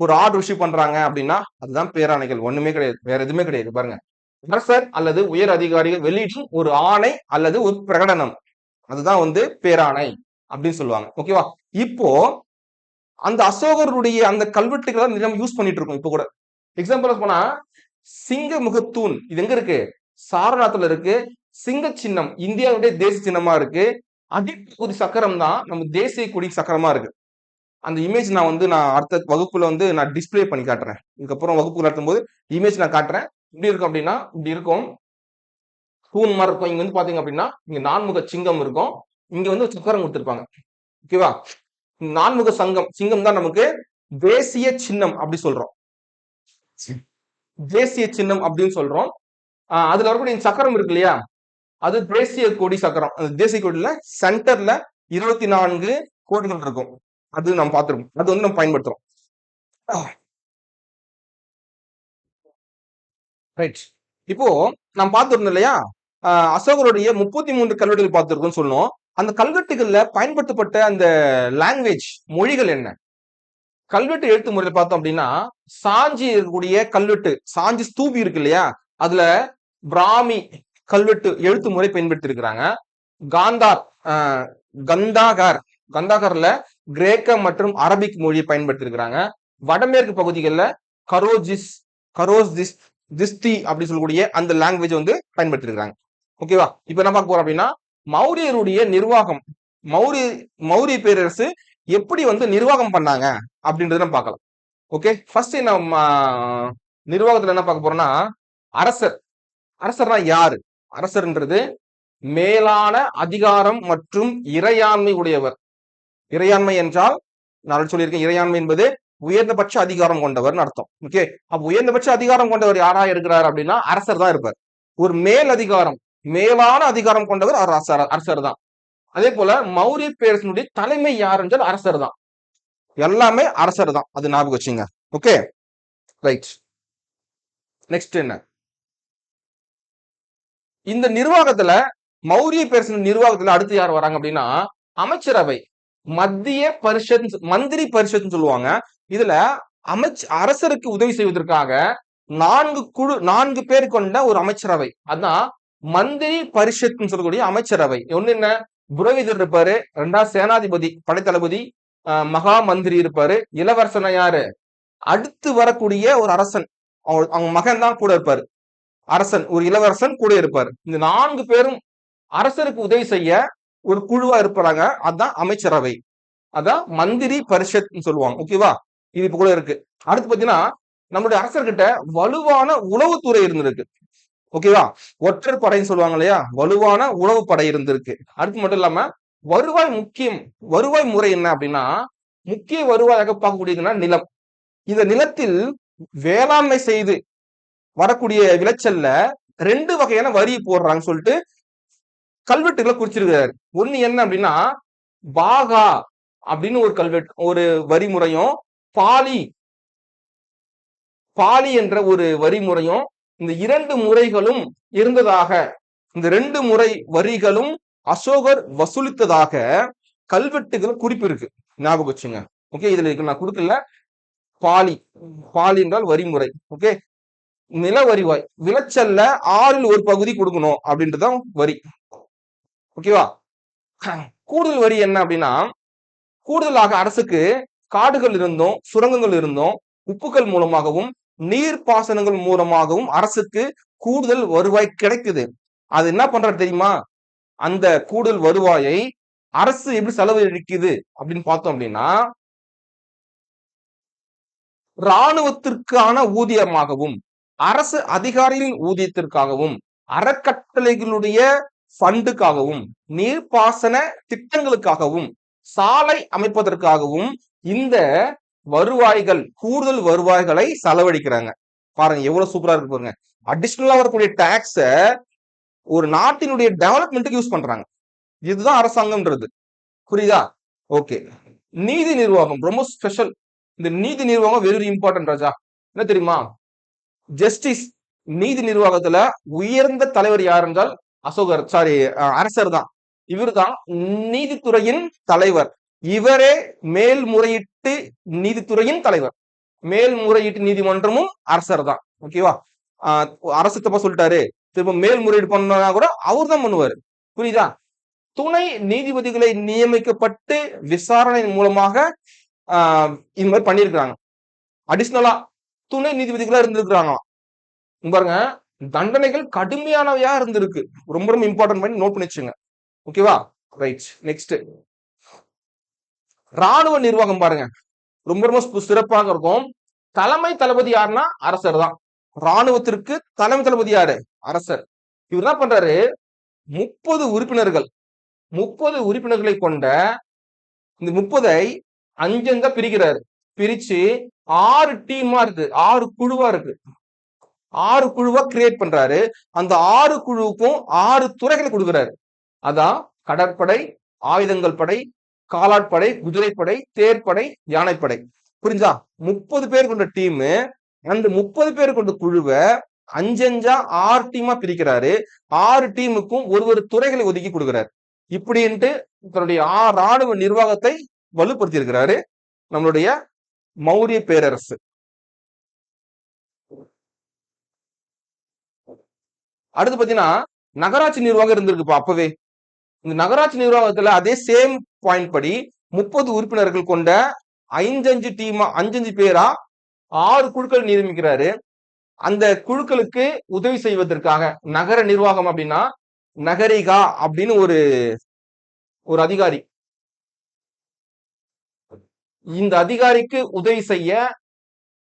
ஒரு ஆர்டர் இஷ்யூ பண்றாங்க அப்படின்னா அதுதான் பேராணைகள். ஒண்ணுமே கிடையாது, வேற எதுவுமே கிடையாது. பாருங்க, அரசர் அல்லது உயர் அதிகாரிகள் வெளியிடும் ஒரு ஆணை அல்லது ஒரு பிரகடனம், அதுதான் வந்து பேராணை அப்படின்னு சொல்லுவாங்க. ஓகேவா? இப்போ அந்த அசோகருடைய அந்த கல்வெட்டுகளை நம்ம யூஸ் பண்ணிட்டு இருக்கோம் இப்போ கூட. எக்ஸாம்பிள் போனா சிங்க முகத்தூண், இது எங்க இருக்கு? சாரநாத்துல இருக்கு. சிங்க சின்னம் இந்தியாவுடைய தேசிய சின்னமா இருக்கு. அடிப்பகுதி சக்கரம் தான் நம்ம தேசிய கொடி சக்கரமா இருக்கு. அந்த இமேஜ் நான் அடுத்த வகுப்புல வந்து நான் டிஸ்பிளே பண்ணி காட்டுறேன். இதுக்கப்புறம் வகுப்பு நடத்தும் போது இமேஜ் நான் காட்டுறேன். இப்படி இருக்கும் அப்படின்னா இப்படி இருக்கும். தூண் மாதிரி இருக்கும். இங்க வந்து பாத்தீங்க அப்படின்னா இங்க 4முக சிங்கம் இருக்கும். இங்க வந்து சக்கரம் கொடுத்திருப்பாங்க. ஓகேவா? 4முக சிங்கம் தான் நமக்கு தேசிய சின்னம் அப்படி சொல்றோம். தேசிய சின்னம் அப்படின்னு சொல்றோம். அதுல வரக்கூடிய சக்கரம் இருக்கு இல்லையா, அது தேசிய கொடி சக்கரம். அந்த தேசிய கொடியில சென்டர்ல 24 கோடுகள் இருக்கும். அது நம்ம பார்த்திருக்கோம். அது வந்து நம்ம பயன்படுத்துறோம். ரைட். இப்போ நாம் பார்த்திருந்தோம் இல்லையா, அசோகருடைய 33 கல்வெட்டுகள் பார்த்திருக்கோம்னு சொன்னோம். அந்த கல்வெட்டுகள்ல பயன்படுத்தப்பட்ட அந்த லாங்குவேஜ், மொழிகள் என்ன? கல்வெட்டு எழுத்து முறையில் பார்த்தோம் அப்படின்னா சாஞ்சி இருக்கக்கூடிய கல்வெட்டு, சாஞ்சி ஸ்தூபி இருக்கு இல்லையா, அதுல பிராமி கல்வெட்டு எழுத்து முறை பயன்படுத்தி இருக்கிறாங்க. கந்தாகர்ல கிரேக்க மற்றும் அரபிக் மொழியை பயன்படுத்தி இருக்கிறாங்க. வடமேற்கு பகுதிகளில் திஸ்தி அப்படி சொல்லக்கூடிய அந்த லாங்குவேஜ் வந்து பயன்படுத்தி இருக்காங்க. ஓகேவா? இப்ப என்ன பார்க்க போறோம் அப்படின்னா மௌரியருடைய நிர்வாகம், மௌரிய பேரரசு எப்படி வந்து நிர்வாகம் பண்ணாங்க அப்படின்றத நம்ம பார்க்கலாம். ஓகே, ஃபர்ஸ்ட் நம்ம நிர்வாகத்துல என்ன பார்க்க போறோம்னா அரசர். அரசர்னா யாரு? அரசர்ன்றது மேலான அதிகாரம் மற்றும் இறையாண்மை உடையவர். இறையாண்மை என்றால் நான் சொல்லியிருக்கேன், இறையாண்மை என்பது உயர்ந்தபட்ச அதிகாரம் கொண்டவர் அர்த்தம். ஓகே, அப்ப உயர்ந்தபட்ச அதிகாரம் கொண்டவர் யாரா இருக்கிறார் அப்படின்னா அரசர் தான் இருப்பார். ஒரு மேல் அதிகாரம், மேலான அதிகாரம் கொண்டவர் அரசர் தான். அதே போல மௌரிய பேரரசனுடைய தலைமை யார் என்றால் அரசர் தான். எல்லாமே அரசர் தான், அது ஞாபகம் வச்சுங்க. Okay, right. நெக்ஸ்ட் என்ன, இந்த நிர்வாகத்துல மௌரிய பேரரசன் நிர்வாகத்துல அடுத்து யார் வராங்க அப்படின்னா அமைச்சரவை, மத்திய பரிஷத், மந்திரி பரிஷத் சொல்லுவாங்க. இதுல அரசருக்கு உதவி செய்வதற்காக 4 பேர் கொண்ட ஒரு அமைச்சரவை, அதான் மந்திரி பரிஷத் சொல்லக்கூடிய அமைச்சரவை. ஒண்ணு என்ன, புரோகிதர் இருப்பாரு, 2வது சேனாதிபதி படைத்தளபதி, மகா மந்திரி இருப்பாரு, இளவரசன் யாரு அடுத்து வரக்கூடிய ஒரு அரசன், அவங்க மகன் தான் கூட இருப்பாரு, அரசன் ஒரு இளவரசன் கூட இருப்பாரு. இந்த 4 பேரும் அரசருக்கு உதவி செய்ய ஒரு குழுவா இருப்பாங்க, அதான் அமைச்சரவை, அதான் மந்திரி பரிஷத் சொல்லுவாங்க. ஓகேவா, இது இப்ப கூட இருக்கு. அடுத்து பாத்தீங்கன்னா நம்மளுடைய அரசர்கிட்ட வலுவான உளவுத்துறை இருந்திருக்கு. ஓகேவா, ஒற்றர் படைன்னு சொல்லுவாங்க இல்லையா, வலுவான உளவு படை இருந்திருக்கு. அடுத்து மட்டும் இல்லாம வருவாய் முக்கியம், வருவாய் முறை என்ன அப்படின்னா முக்கிய வருவாயாக பார்க்கக்கூடியதுன்னா நிலம். இந்த நிலத்தில் வேளாண்மை செய்து வரக்கூடிய விளைச்சல்ல 2 வகையான வரி போடுறாங்கன்னு சொல்லிட்டு கல்வெட்டுகளை குறிச்சிருக்கிறாரு. ஒண்ணு என்ன அப்படின்னா பாகா அப்படின்னு ஒரு கல்வெட்டு, ஒரு வரிமுறையும், பாலி பாலி என்ற ஒரு வரிமுறையும், இந்த 2 முறைகளும் இருந்ததாக, இந்த 2 முறை வரிகளும் அசோகர் வசூலித்ததாக கல்வெட்டுகள் குறிப்பு இருக்கு, ஞாபகம் வச்சுங்க. ஓகே, இதுல இருக்கு, நான் கொடுக்கல. பாலி, பாலி என்றால் வரிமுறை. ஓகே, நில வரிவாய், விளைச்சல்ல 6ல் ஒரு பகுதி கொடுக்கணும் அப்படின்றதான் வரி. ஓகேவா, கூடுதல் வரி என்ன அப்படின்னா கூடுதலாக அரசுக்கு காடுகள் இருந்தும், சுரங்கங்கள் இருந்தும், உப்புகள் மூலமாகவும், நீர்ப்பாசனங்கள் மூலமாகவும் அரசுக்கு கூடுதல் வருவாய் கிடைக்குது. அது என்ன பண்றது தெரியுமா, அந்த கூடுதல் வருவாயை அரசு எப்படி செலவழிக்குது அப்படின்னு பார்த்தோம் அப்படின்னா இராணுவத்திற்கான ஊதியமாகவும், அரசு அதிகாரிகளின் ஊதியத்திற்காகவும், அறக்கட்டளைகளுடைய ஃபண்டுக்காகவும், நீர்ப்பாசன திட்டங்களுக்காகவும், சாலை அமைப்பதற்காகவும் இந்த வருவாய்கள், கூடுதல் வருவாய்களை செலவழிக்கிறாங்க. பாருங்க எவ்வளவு சூப்பரா இருக்கு பாருங்க. அடிஷனலா வரக்கூடிய டாக்ஸ ஒரு நாட்டினுடைய டெவலப்மெண்ட்டுக்கு யூஸ் பண்றாங்க. இதுதான் அரசாங்கம்ன்றது. புரியுதா? ஓகே, நீதி நிர்வாகம் ரொம்ப ஸ்பெஷல். இந்த நீதி நிர்வாகம் வெரி இம்பார்ட்டன்ட் ராஜா. என்ன தெரியுமா, ஜஸ்டிஸ், நீதி நிர்வாகத்துல உயர்ந்த தலைவர் யார் என்றால் அசோகர், சாரி அரசர் தான். இவர் தான் நீதித்துறையின் தலைவர். இவரே மேல்முறையீட்டு நீதித்துறையின் தலைவர். மேல்முறையீட்டு நீதிமன்றமும் அரசர் தான். ஓகேவா, அரசு தப்பா சொல்லிட்டாரு, திரும்ப மேல்முறையீடு பண்ணா கூட அவர் தான் பண்ணுவாரு. புரியுதா? துணை நீதிபதிகளை நியமிக்கப்பட்டு விசாரணை மூலமாக இந்த மாதிரி பண்ணிருக்கிறாங்க. அடிஷனலா துணை நீதிபதிகளா இருந்திருக்கிறாங்க. பாருங்க, தண்டனைகள் கடுமையானவையா இருந்திருக்கு. ரொம்ப ரொம்ப இம்பார்ட்டன்ட் பண்ணி நோட் பண்ணி வச்சுங்க. ஓகேவா, ரைட். நெக்ஸ்ட், ராணுவ நிர்வாகம் பாருங்க, ரொம்ப ரொம்ப சிறப்பாக இருக்கும். தலைமை தளபதி யாருன்னா அரசர் தான். ராணுவத்திற்கு தலைமை தளபதி யாரு, அரசர். இவர் என்ன பண்றாரு, 30 உறுப்பினர்கள், 30 உறுப்பினர்களை கொண்ட இந்த 30ஐ 5 பிரிக்கிறாரு. பிரிச்சு 6 டீமா இருக்கு, 6 குழுவா இருக்கு, 6 குழுவா கிரியேட் பண்றாரு. அந்த 6 குழுவுக்கும் 6 துறைகளை கொடுக்கிறாரு. அதான் கடற்படை, ஆயுதங்கள் படை, காலாட்படை, குதிரைப்படை, தேர்ப்படை, யானைப்படை. புரிஞ்சா? 30 பேர் கொண்ட டீம், அந்த 30 பேர் கொண்ட குழுவை 5 6 டீமா பிரிக்கிறாரு. 6 டீமுக்கும் ஒரு துறைகளை ஒதுக்கி கொடுக்கிறாரு. இப்படின்ட்டு தன்னுடைய ராணுவ நிர்வாகத்தை வலுப்படுத்தி இருக்கிறாரு நம்மளுடைய மௌரிய பேரரசு. அடுத்து பாத்தீங்கன்னா நகராட்சி நிர்வாகம் இருந்திருக்கு அப்பவே. இந்த நகராட்சி நிர்வாகத்துல அதே சேம் பாயிண்ட் படி 30 உறுப்பினர்கள் கொண்ட 5 டீமா, 5 பேரா 6 குழுக்கள் நியமிக்கிறாரு. அந்த குழுக்களுக்கு உதவி செய்வதற்காக நகர நிர்வாகம் அப்படின்னா நகரிகா அப்படின்னு ஒரு அதிகாரி, இந்த அதிகாரிக்கு உதவி செய்ய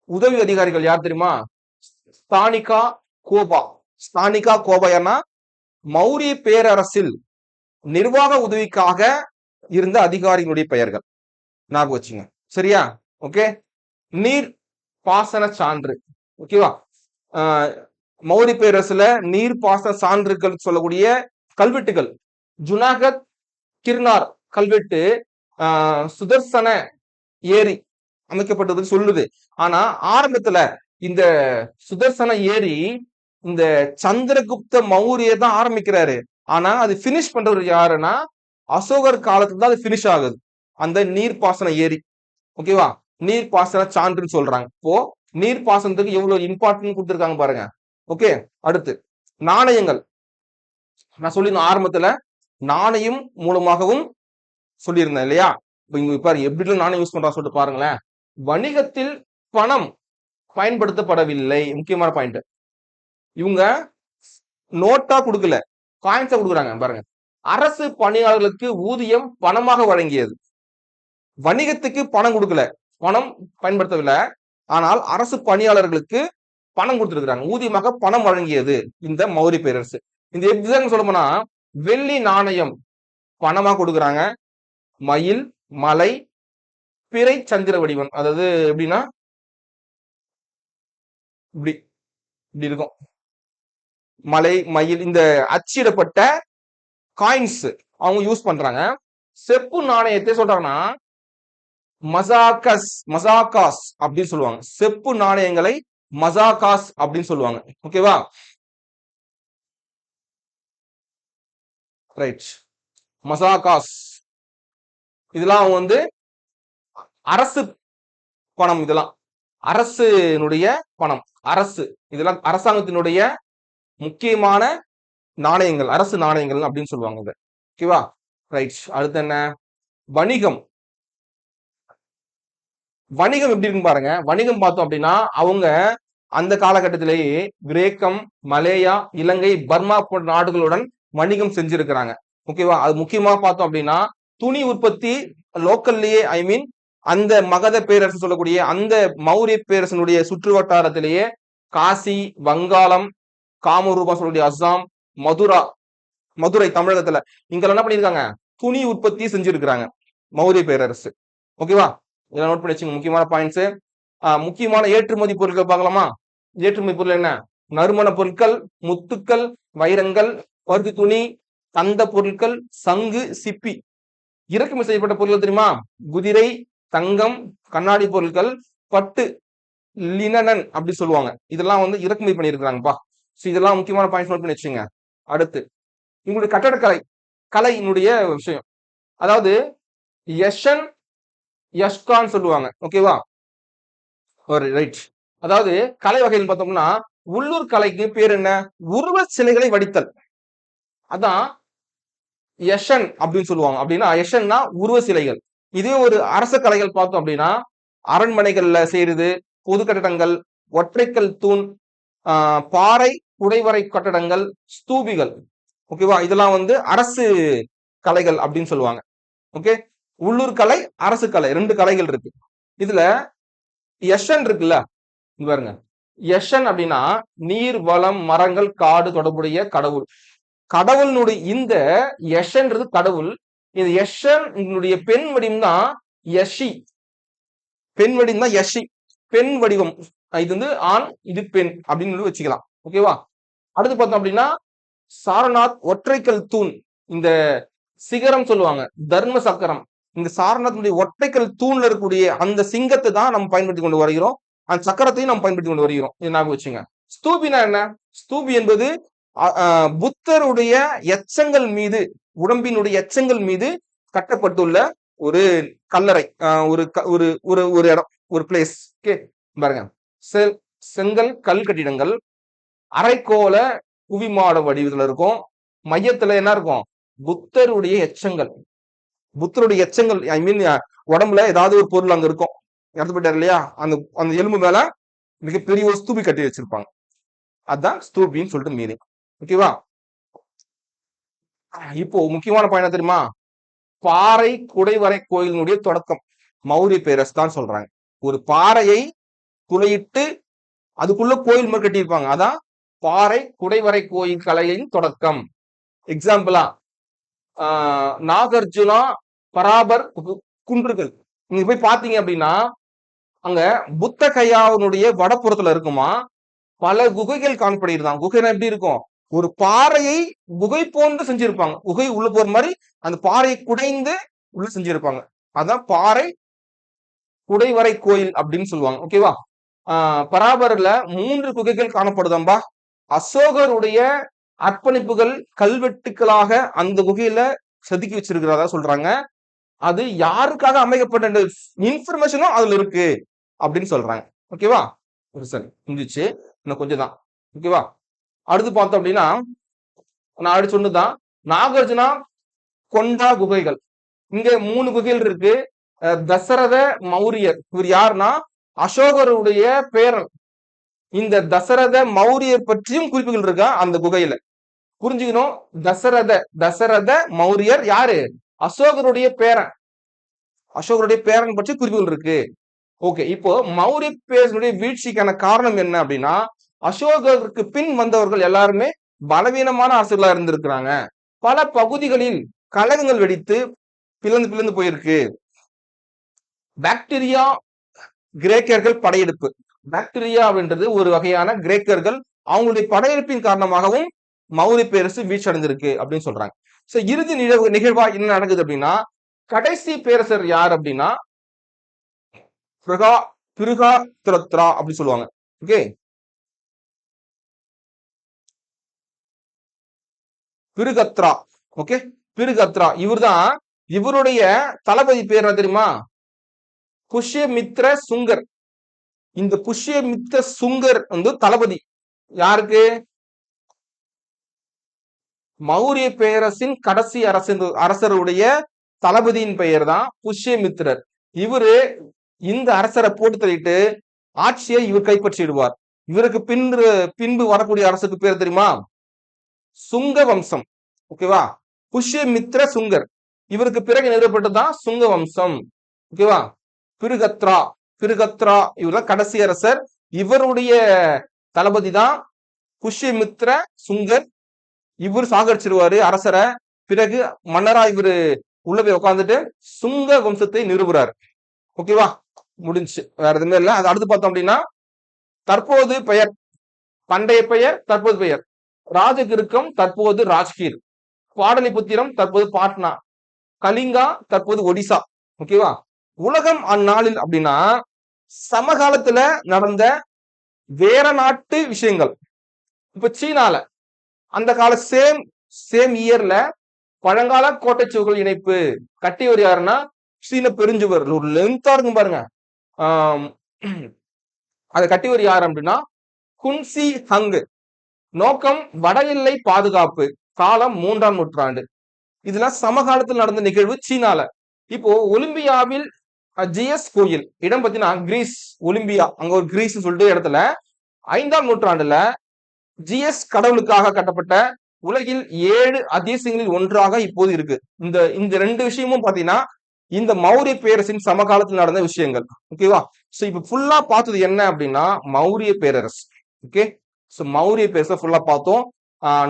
உதவி அதிகாரிகள் யார் தெரியுமா? ஸ்தானிகா கோபா. ஸ்தானிகா கோபா யார்னா மௌரிய பேரரசில் நிர்வாக உதவிக்காக இருந்த அதிகாரிகளுடைய பெயர்கள் ஞாபகம் வச்சுங்க. சரியா? ஓகே. நீர் பாசன சான்று. ஓகேவா? மௌரிய பேரரசுல நீர் பாசன சான்றுகள் சொல்லக்கூடிய கல்வெட்டுகள் ஜுனாகத் கிர்னார் கல்வெட்டு சுதர்சன ஏரி அமைக்கப்பட்டது சொல்லுது. ஆனா ஆரம்பத்துல இந்த சுதர்சன ஏரி இந்த சந்திரகுப்த மௌரிய தான் ஆரம்பிக்கிறாரு. ஆனா அது பினிஷ் பண்றவர் யாருன்னா அசோகர் காலத்துல தான் அது பினிஷ் ஆகுது அந்த நீர்ப்பாசன ஏரி. ஓகேவா? நீர்ப்பாசன சான்றுன்னு சொல்றாங்க. இப்போ நீர்ப்பாசனத்துக்கு எவ்வளவு இம்பார்ட்டன்ட் கொடுத்திருக்காங்க பாருங்க. ஓகே. அடுத்து நாணயங்கள். நான் சொல்லியிருந்தேன் ஆரம்பத்துல நாணயம் மூலமாகவும் சொல்லியிருந்தேன் இல்லையா? இங்க பாருங்க எப்படி நாணயம் யூஸ் பண்றா சொல்லிட்டு பாருங்களேன். வணிகத்தில் பணம் பயன்படுத்தப்படவில்லை. முக்கியமான பாயிண்ட். இவங்க நோட்டா கொடுக்கல, காயின்ஸா கொடுக்குறாங்க பாருங்க. அரசு பணியாளர்களுக்கு ஊதியம் பணமாக வழங்கியது. வணிகத்துக்கு பணம் கொடுக்கல, பணம் பயன்படுத்தவில்லை. ஆனால் அரசு பணியாளர்களுக்கு பணம் கொடுத்திருக்கிறாங்க, ஊதியமாக பணம் வழங்கியது இந்த மௌரிய பேரரசு. இந்த எக்ஸாம்பிள் சொல்ல போனா வெள்ளி நாணயம் பணமா கொடுக்குறாங்க. மயில், மலை, பிறை சந்திர வடிவம், அதாவது எப்படின்னா இப்படி இப்படி இருக்கும். மலை, மயில், இந்த அச்சிடப்பட்ட காயின்ஸ் அவங்க யூஸ் பண்றாங்க. செப்பு நாணயத்தை சொல்றாங்கன்னா மசாகாஸ் அப்படின்னு சொல்லுவாங்க. செப்பு நாணயங்களை மசாகாஸ் அப்படின்னு சொல்லுவாங்க. ஓகேவா? ரைட். மசாகாஸ் இதெல்லாம் வந்து அரசு பணம். இதெல்லாம் அரசுனுடைய பணம். அரசு இதெல்லாம் அரசாங்கத்தினுடைய முக்கியமான நாணயங்கள், அரசு நாணயங்கள் அப்படின்னு சொல்லுவாங்க. ஓகேவா? ரைட். அடுத்து என்ன? வணிகம். வணிகம் எப்படி இருக்கு பாருங்க. வணிகம் பார்த்தோம் அப்படின்னா அவங்க அந்த காலகட்டத்திலேயே கிரேக்கம், மலேயா, இலங்கை, பர்மா போன்ற நாடுகளுடன் வணிகம் செஞ்சிருக்கிறாங்க. ஓகேவா? அது முக்கியமா பார்த்தோம் அப்படின்னா துணி உற்பத்தி லோக்கல்லையே, ஐ மீன் அந்த மகத பேரரசு சொல்லக்கூடிய அந்த மௌரிய பேரரசனுடைய சுற்று வட்டாரத்திலேயே காசி, வங்காளம், காமரூபா சொல்லக்கூடிய அஸ்ஸாம், மதுரை தமிழகத்துல இங்க என்ன பண்ணிருக்காங்க? துணி உற்பத்தி செஞ்சிருக்கிறாங்க மௌரிய பேரரசு. ஓகேவா? இதெல்லாம் நோட் பண்ணி வச்சுங்க முக்கியமான பாயிண்ட்ஸ். முக்கியமான ஏற்றுமதி பொருட்கள் பார்க்கலாமா? ஏற்றுமதி பொருள் என்ன? நறுமண பொருட்கள், முத்துக்கள், வைரங்கள், பருத்தி துணி, தந்த பொருட்கள், சங்கு, சிப்பி. இறக்குமதி செய்யப்பட்ட பொருட்கள் தெரியுமா? குதிரை, தங்கம், கண்ணாடி பொருட்கள், பட்டு, லினன் அப்படி சொல்லுவாங்க. இதெல்லாம் வந்து இறக்குமதி பண்ணியிருக்கிறாங்கப்பா. இதெல்லாம் முக்கியமான பாயிண்ட்ஸ் நோட் பண்ணி வச்சுங்க. அடுத்து உங்களுடைய கட்டடக்கலை கலையினுடைய விஷயம், அதாவது யஷன் யஷ்கான் சொல்லுவாங்க. ஓகேவா? ரைட். அதாவது கலை வகைகள் பார்த்தோம்னா உள்ளூர் கலைக்கு பேர் என்ன? உருவ சிலைகளை வடித்தல். அதான் யஷன் அப்படின்னு சொல்லுவாங்க. அப்படின்னா யஷன்னா உருவ சிலைகள். இதே ஒரு அரச கலைகள் பார்த்தோம் அப்படின்னா அரண்மனைகள்ல செய்யறது, பொது கட்டடங்கள், ஒற்றைக்கல் தூண், பாறை குடைவரை கட்டடங்கள், ஸ்தூபிகள். ஓகேவா? இதெல்லாம் வந்து அரசு கலைகள் அப்படின்னு சொல்லுவாங்க. ஓகே. உள்ளூர் கலை, அரசு கலை, ரெண்டு கலைகள் இருக்கு. இதுல யஷன் இருக்குல்ல, பாருங்க. யஷன் அப்படின்னா நீர், வளம், மரங்கள், காடு தொடர்புடைய கடவுள். கடவுளுடைய இந்த யஷன்றது கடவுள். இந்த யஷனுடைய பெண் வடிவம் தான் யஷி. பெண் வடிவம் தான் யஷி. பெண் வடிவம். இது வந்து ஆண், இது பெண் அப்படின்னு வச்சுக்கலாம். ஓகேவா? அடுத்து பார்த்தோம் அப்படின்னா சாரநாத் ஒற்றைக்கல் தூண். இந்த சிகரம் சொல்லுவாங்க, தர்ம சக்கரம். இந்த சாரநாத் ஒற்றைக்கல் தூண்ல இருக்கக்கூடிய அந்த சிங்கத்தை தான் நம்ம பயன்படுத்தி கொண்டு வருகிறோம். அந்த சக்கரத்தையும் நம்ம பயன்படுத்தி கொண்டு வருகிறோம். இது ஞாபகம் வச்சுங்க. ஸ்தூபினா என்ன? ஸ்தூபி என்பது புத்தருடைய எச்சங்கள் மீது, உடம்பினுடைய எச்சங்கள் மீது கட்டப்பட்டுள்ள ஒரு கல்லறை, ஒரு ஒரு ஒரு இடம், ஒரு பிளேஸ். ஓகே பாருங்க. செங்கல் கல் கட்டிடங்கள் அரைக்கோள குவிமாட வடிவத்துல இருக்கும். மையத்துல என்ன இருக்கும்? புத்தருடைய எச்சங்கள். புத்தருடைய எச்சங்கள், ஐ மீன் உடம்புல ஏதாவது ஒரு பொருள் அங்க இருக்கும். இறந்து போயிட்டாரு இல்லையா? அந்த அந்த எலும்பு மேல மிகப்பெரிய ஒரு ஸ்தூபி கட்டி வச்சிருப்பாங்க. அதுதான் ஸ்தூபின்னு சொல்லிட்டு மீனிங். ஓகேவா? இப்போ முக்கியமான பயணம் தெரியுமா? பாறை குடைவரை கோயிலினுடைய தொடக்கம் மௌரிய பேரரசு தான் சொல்றாங்க. ஒரு பாறையை துளையிட்டு அதுக்குள்ள கோயில் மாதிரி கட்டியிருப்பாங்க. அதான் பாறை குடைவரை கோயில் கலையின் தொடக்கம். எக்ஸாம்பிளா நாகார்ஜுனா பராபர் குன்றுகள் நீங்க போய் பாத்தீங்க அப்படின்னா அங்க புத்த கையாவனுடைய வடப்புறத்துல இருக்குமா பல குகைகள் காணப்படுகிறான். குகைனா எப்படி இருக்கும்? ஒரு பாறையை குகை போன்று செஞ்சிருப்பாங்க. குகை உள்ள போற மாதிரி அந்த பாறையை குடைந்து உள்ள செஞ்சிருப்பாங்க. அதான் பாறை குடைவரை கோயில் அப்படின்னு சொல்லுவாங்க. ஓகேவா? பராபர்ல 3 குகைகள் காணப்படுதாம்பா. அசோகருடைய அர்ப்பணிப்புகள் கல்வெட்டுக்களாக அந்த குகையில செதுக்கி வச்சிருக்கிறதா சொல்றாங்க. அது யாருக்காக அமைக்கப்பட்ட இன்ஃபர்மேஷனும் அதுல இருக்கு அப்படின்னு சொல்றாங்க. ஓகேவா? சரி முடிஞ்சிச்சு. இன்னும் கொஞ்சம் தான். ஓகேவா? அடுத்து பார்த்தோம் அப்படின்னா நான் அப்படி சொன்னதுதான் நாகார்ஜுனா கொண்டா குகைகள். இங்க 3 குகைகள் இருக்கு. தசரத மௌரியர் இவர் யாருன்னா அசோகருடைய பேரன். இந்த தசரத மௌரியர் பற்றியும் குறிப்புகள் இருக்கா அந்த குகையில. புரிஞ்சுக்கணும். தசரத மௌரியர் யாரு? அசோகருடைய பேரன். அசோகருடைய பேரன் பற்றி குறிப்புகள் இருக்கு. ஓகே, இப்போ மௌரிய பேரரசுடைய வீழ்ச்சிக்கான காரணம் என்ன அப்படின்னா அசோகருக்கு பின் வந்தவர்கள் எல்லாருமே பலவீனமான அரசுகளா இருந்திருக்கிறாங்க. பல பகுதிகளில் கலகங்கள் வெடித்து பிளந்து போயிருக்கு. பாக்டீரியா கிரேக்கர்கள் படையெடுப்பு. பாக்டீரியா அப்படின்றது ஒரு வகையான கிரேக்கர்கள் அவங்களுடைய படையெடுப்பின் காரணமாகவும் மௌரிய பேரரசு வீழ்ச்சி அடைந்திருக்கு அப்படின்னு சொல்றாங்க. சோ இறுதி நிகழ்வா என்ன நடக்குது அப்படின்னா கடைசி பேரரசர் யார் அப்படின்னா பிருகாத்ரா அப்படி சொல்லுவாங்க. ஓகே, பிருகத்ரா. ஓகே, பிருகத்ரா இவர்தான். இவருடைய தளபதி பேர் என்ன தெரியுமா? புஷ்யமித்ர சுங்கர். இந்த புஷ்யமித்ர சுங்கர் வந்து தளபதி யாருக்கு? மௌரிய பேரரசின் கடைசி அரசருடைய தளபதியின் பெயர் தான் புஷ்யமித்ரர். இவரு இந்த அரசரை போட்டு தள்ளிட்டு ஆட்சியை இவர் கைப்பற்றிடுவார். இவருக்கு பின்பு வரக்கூடிய அரசுக்கு பேர் தெரியுமா? சுங்க வம்சம். ஓகேவா? புஷ்யமித்ர சுங்கர். இவருக்கு பிறகு நிறுவப்பட்டதுதான் சுங்க வம்சம். ஓகேவா? பிருகத்ரா இவர் கடைசி அரசர். இவருடைய தளபதி தான் புஷ்யமித்ர சுங்கர். இவர் சாகடிச்சிருவாரு அரசரை. பிறகு மன்னரா இவரு உள்ள போய் உட்காந்துட்டு சுங்க வம்சத்தை நிறுவுறாரு. ஓகேவா? முடிஞ்சு, வேற எதுவுமே இல்ல. அது அடுத்து பார்த்தோம் அப்படின்னா தற்போது பெயர், பண்டைய பெயர், தற்போது பெயர் ராஜகிருக்கம், தற்போது ராஜ்கீர். பாடலிபுத்திரம் தற்போது பாட்னா. கலிங்கா தற்போது ஒடிசா. ஓகேவா? உலகம் அந்நாளில் அப்படின்னா சமகாலத்துல நடந்த வேற நாட்டு விஷயங்கள். இப்ப சீனால அந்த கால சேம் இயர்ல பழங்கால கோட்டை சுவர்கள் இணைப்பு கட்டியவர் யாருன்னா சீன பெருஞ்சுவர். ஒரு லென்த்தா இருக்கும் பாருங்க. அதை கட்டியவர் யார் அப்படின்னா குன்சி ஹங். நோக்கம் வட எல்லை பாதுகாப்பு. காலம் 3ஆம் நூற்றாண்டு. இதெல்லாம் சமகாலத்தில் நடந்த நிகழ்வு சீனால. இப்போ ஒலிம்பியாவில் ஜிஎஸ் கோயில் இடம் பார்த்தீங்கன்னா கிரீஸ். ஒலிம்பியா அங்க ஒரு கிரீஸ் சொல்லிட்டு இடத்துல 5ஆம் நூற்றாண்டுல ஜிஎஸ் கடவுளுக்காக கட்டப்பட்ட உலகில் 7 அதிசயங்களில் ஒன்றாக இப்போது இருக்கு. இந்த 2 விஷயமும் பாத்தீங்கன்னா இந்த மௌரிய பேரரசின் சமகாலத்தில் நடந்த விஷயங்கள். ஓகேவா? சோ இப்ப ஃபுல்லா பார்த்தது என்ன அப்படின்னா மௌரிய பேரரசு. ஓகே, சோ மௌரிய பேரரசு ஃபுல்லா பார்த்தோம்.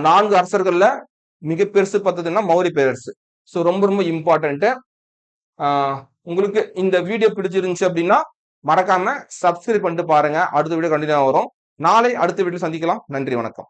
4 அரசர்கள்ல மிக பெருசு பார்த்ததுன்னா மௌரிய பேரரசு. சோ ரொம்ப ரொம்ப இம்பார்ட்டன்ட். உங்களுக்கு இந்த வீடியோ பிடிச்சிருந்துச்சு அப்படின்னா மறக்காம சப்ஸ்கிரைப் பண்ணிட்டு பாருங்க. அடுத்த வீடியோ கண்டினியூ வரும். நாளை அடுத்த வீடியோ சந்திக்கலாம். நன்றி, வணக்கம்.